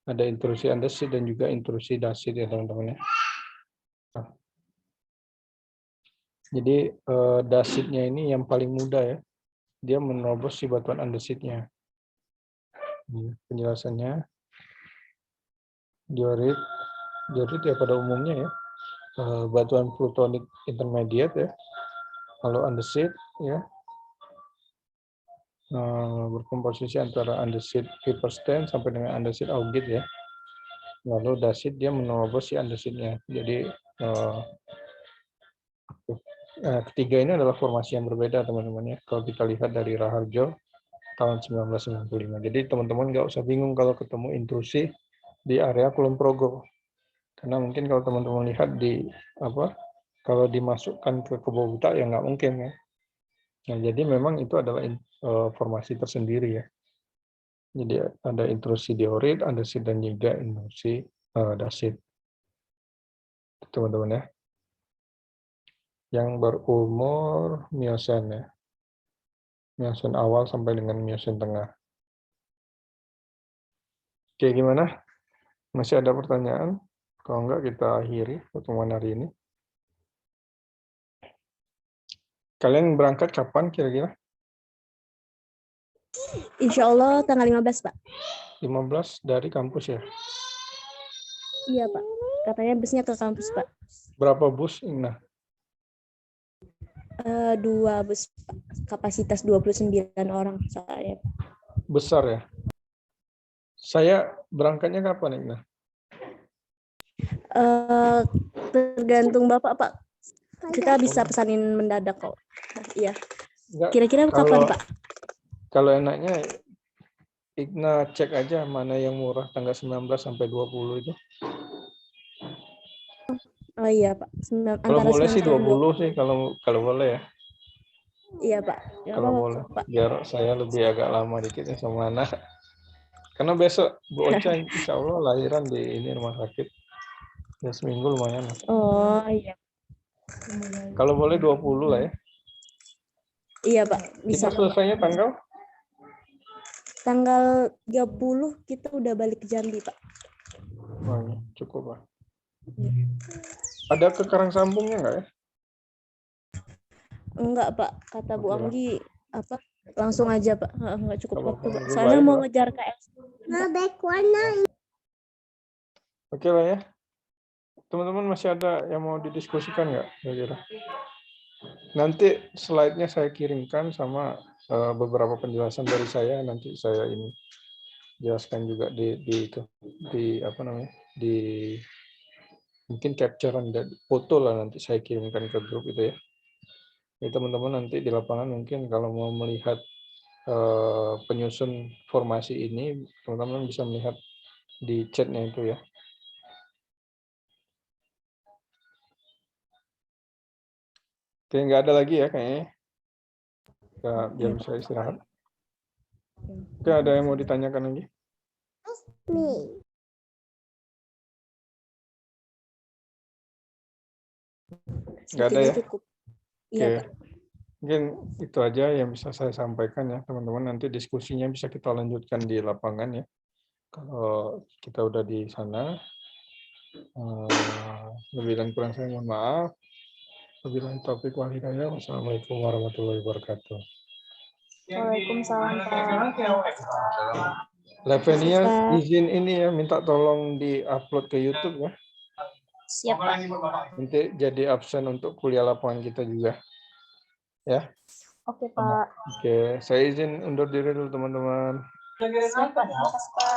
ada intrusi andesit dan juga intrusi dasit ya teman-teman ya. Nah, jadi dasitnya ini yang paling mudah ya. Dia menerobos si batuan andesitnya. Penjelasannya diorit ya pada umumnya ya batuan plutonik intermediate ya. Kalau andesit ya berkomposisi antara andesit hypersten sampai dengan andesit augit ya. Lalu dasit dia menerobos si andesitnya. Jadi ketiga ini adalah formasi yang berbeda teman-teman ya. Kalau kita lihat dari Raharjo tahun 1995. Jadi teman-teman nggak usah bingung kalau ketemu intrusi di area Kulon Progo. Karena mungkin kalau teman-teman lihat di kalau dimasukkan ke Kebo Buta ya nggak mungkin ya. Nah, jadi memang itu adalah formasi tersendiri ya. Jadi ada intrusi diorit, andesit dan juga intrusi dasit. Teman-teman ya. Yang berumur Miosen ya. Miosen awal sampai dengan Miosen tengah. Oke, gimana? Masih ada pertanyaan? Kalau enggak kita akhiri pertemuan hari ini. Kalian berangkat kapan kira-kira? Insya Allah tanggal 15, Pak. 15 dari kampus ya? Iya, Pak. Katanya busnya ke kampus, Pak. Berapa bus? Nah, 2 bus, Pak. Kapasitas 29 orang saya. besar ya? Saya berangkatnya kapan, Igna? Tergantung Bapak, Pak. Kita bisa pesanin mendadak kok. Iya. Kira-kira kapan, Pak? Kalau enaknya Igna cek aja mana yang murah tanggal 19 sampai 20 itu. Oh iya, Pak. Kalau Antara boleh sih 19 20 sih kalau boleh ya. Iya, Pak. Nggak Kalau apa-apa, boleh. Pak. Biar saya lebih agak lama dikit ya sama anak. Karena besok Bu Ocha insya Allah lahiran di ini rumah sakit. Ya seminggu lumayan. Oh iya. Kalau boleh 20 lah ya. Iya, Pak. Bisa. Kita selesainya Tanggal 30 kita udah balik ke Jambi, Pak. Oh, cukup lah. Ada ke Karangsambungnya nggak ya? Enggak, Pak. Kata Bu Anggi langsung aja, Pak. Enggak cukup waktu, Pak. Soalnya mau ngejar KS. Oke lah ya. Teman-teman masih ada yang mau didiskusikan nggak kira-kira? Nanti slide-nya saya kirimkan sama beberapa penjelasan dari saya. Nanti saya ini jelaskan juga di apa namanya di mungkin capture dan foto lah nanti saya kirimkan ke grup itu ya. Jadi teman-teman nanti di lapangan mungkin kalau mau melihat penyusun formasi ini, teman-teman bisa melihat di chatnya itu ya. Oke, nggak ada lagi ya kayaknya. Biar bisa istirahat. Oke, ada yang mau ditanyakan lagi? Nggak ada ya? Cukup. Oke. Iya, Pak. Mungkin itu aja yang bisa saya sampaikan ya, teman-teman. Nanti diskusinya bisa kita lanjutkan di lapangan ya. Kalau kita udah di sana, lebih dan kurang saya mohon maaf. Wabillahi taufiq wal hidayah. Wassalamualaikum warahmatullahi wabarakatuh. Waalaikumsalam, Pak. Levenia Pak. izin ini ya, minta tolong di-upload ke YouTube ya. Siap, Pak. Nanti jadi absen untuk kuliah lapangan kita juga. Ya. Oke, Pak. Oke, saya izin undur diri dulu teman-teman. Siap, Pak. Terima kasih, Pak.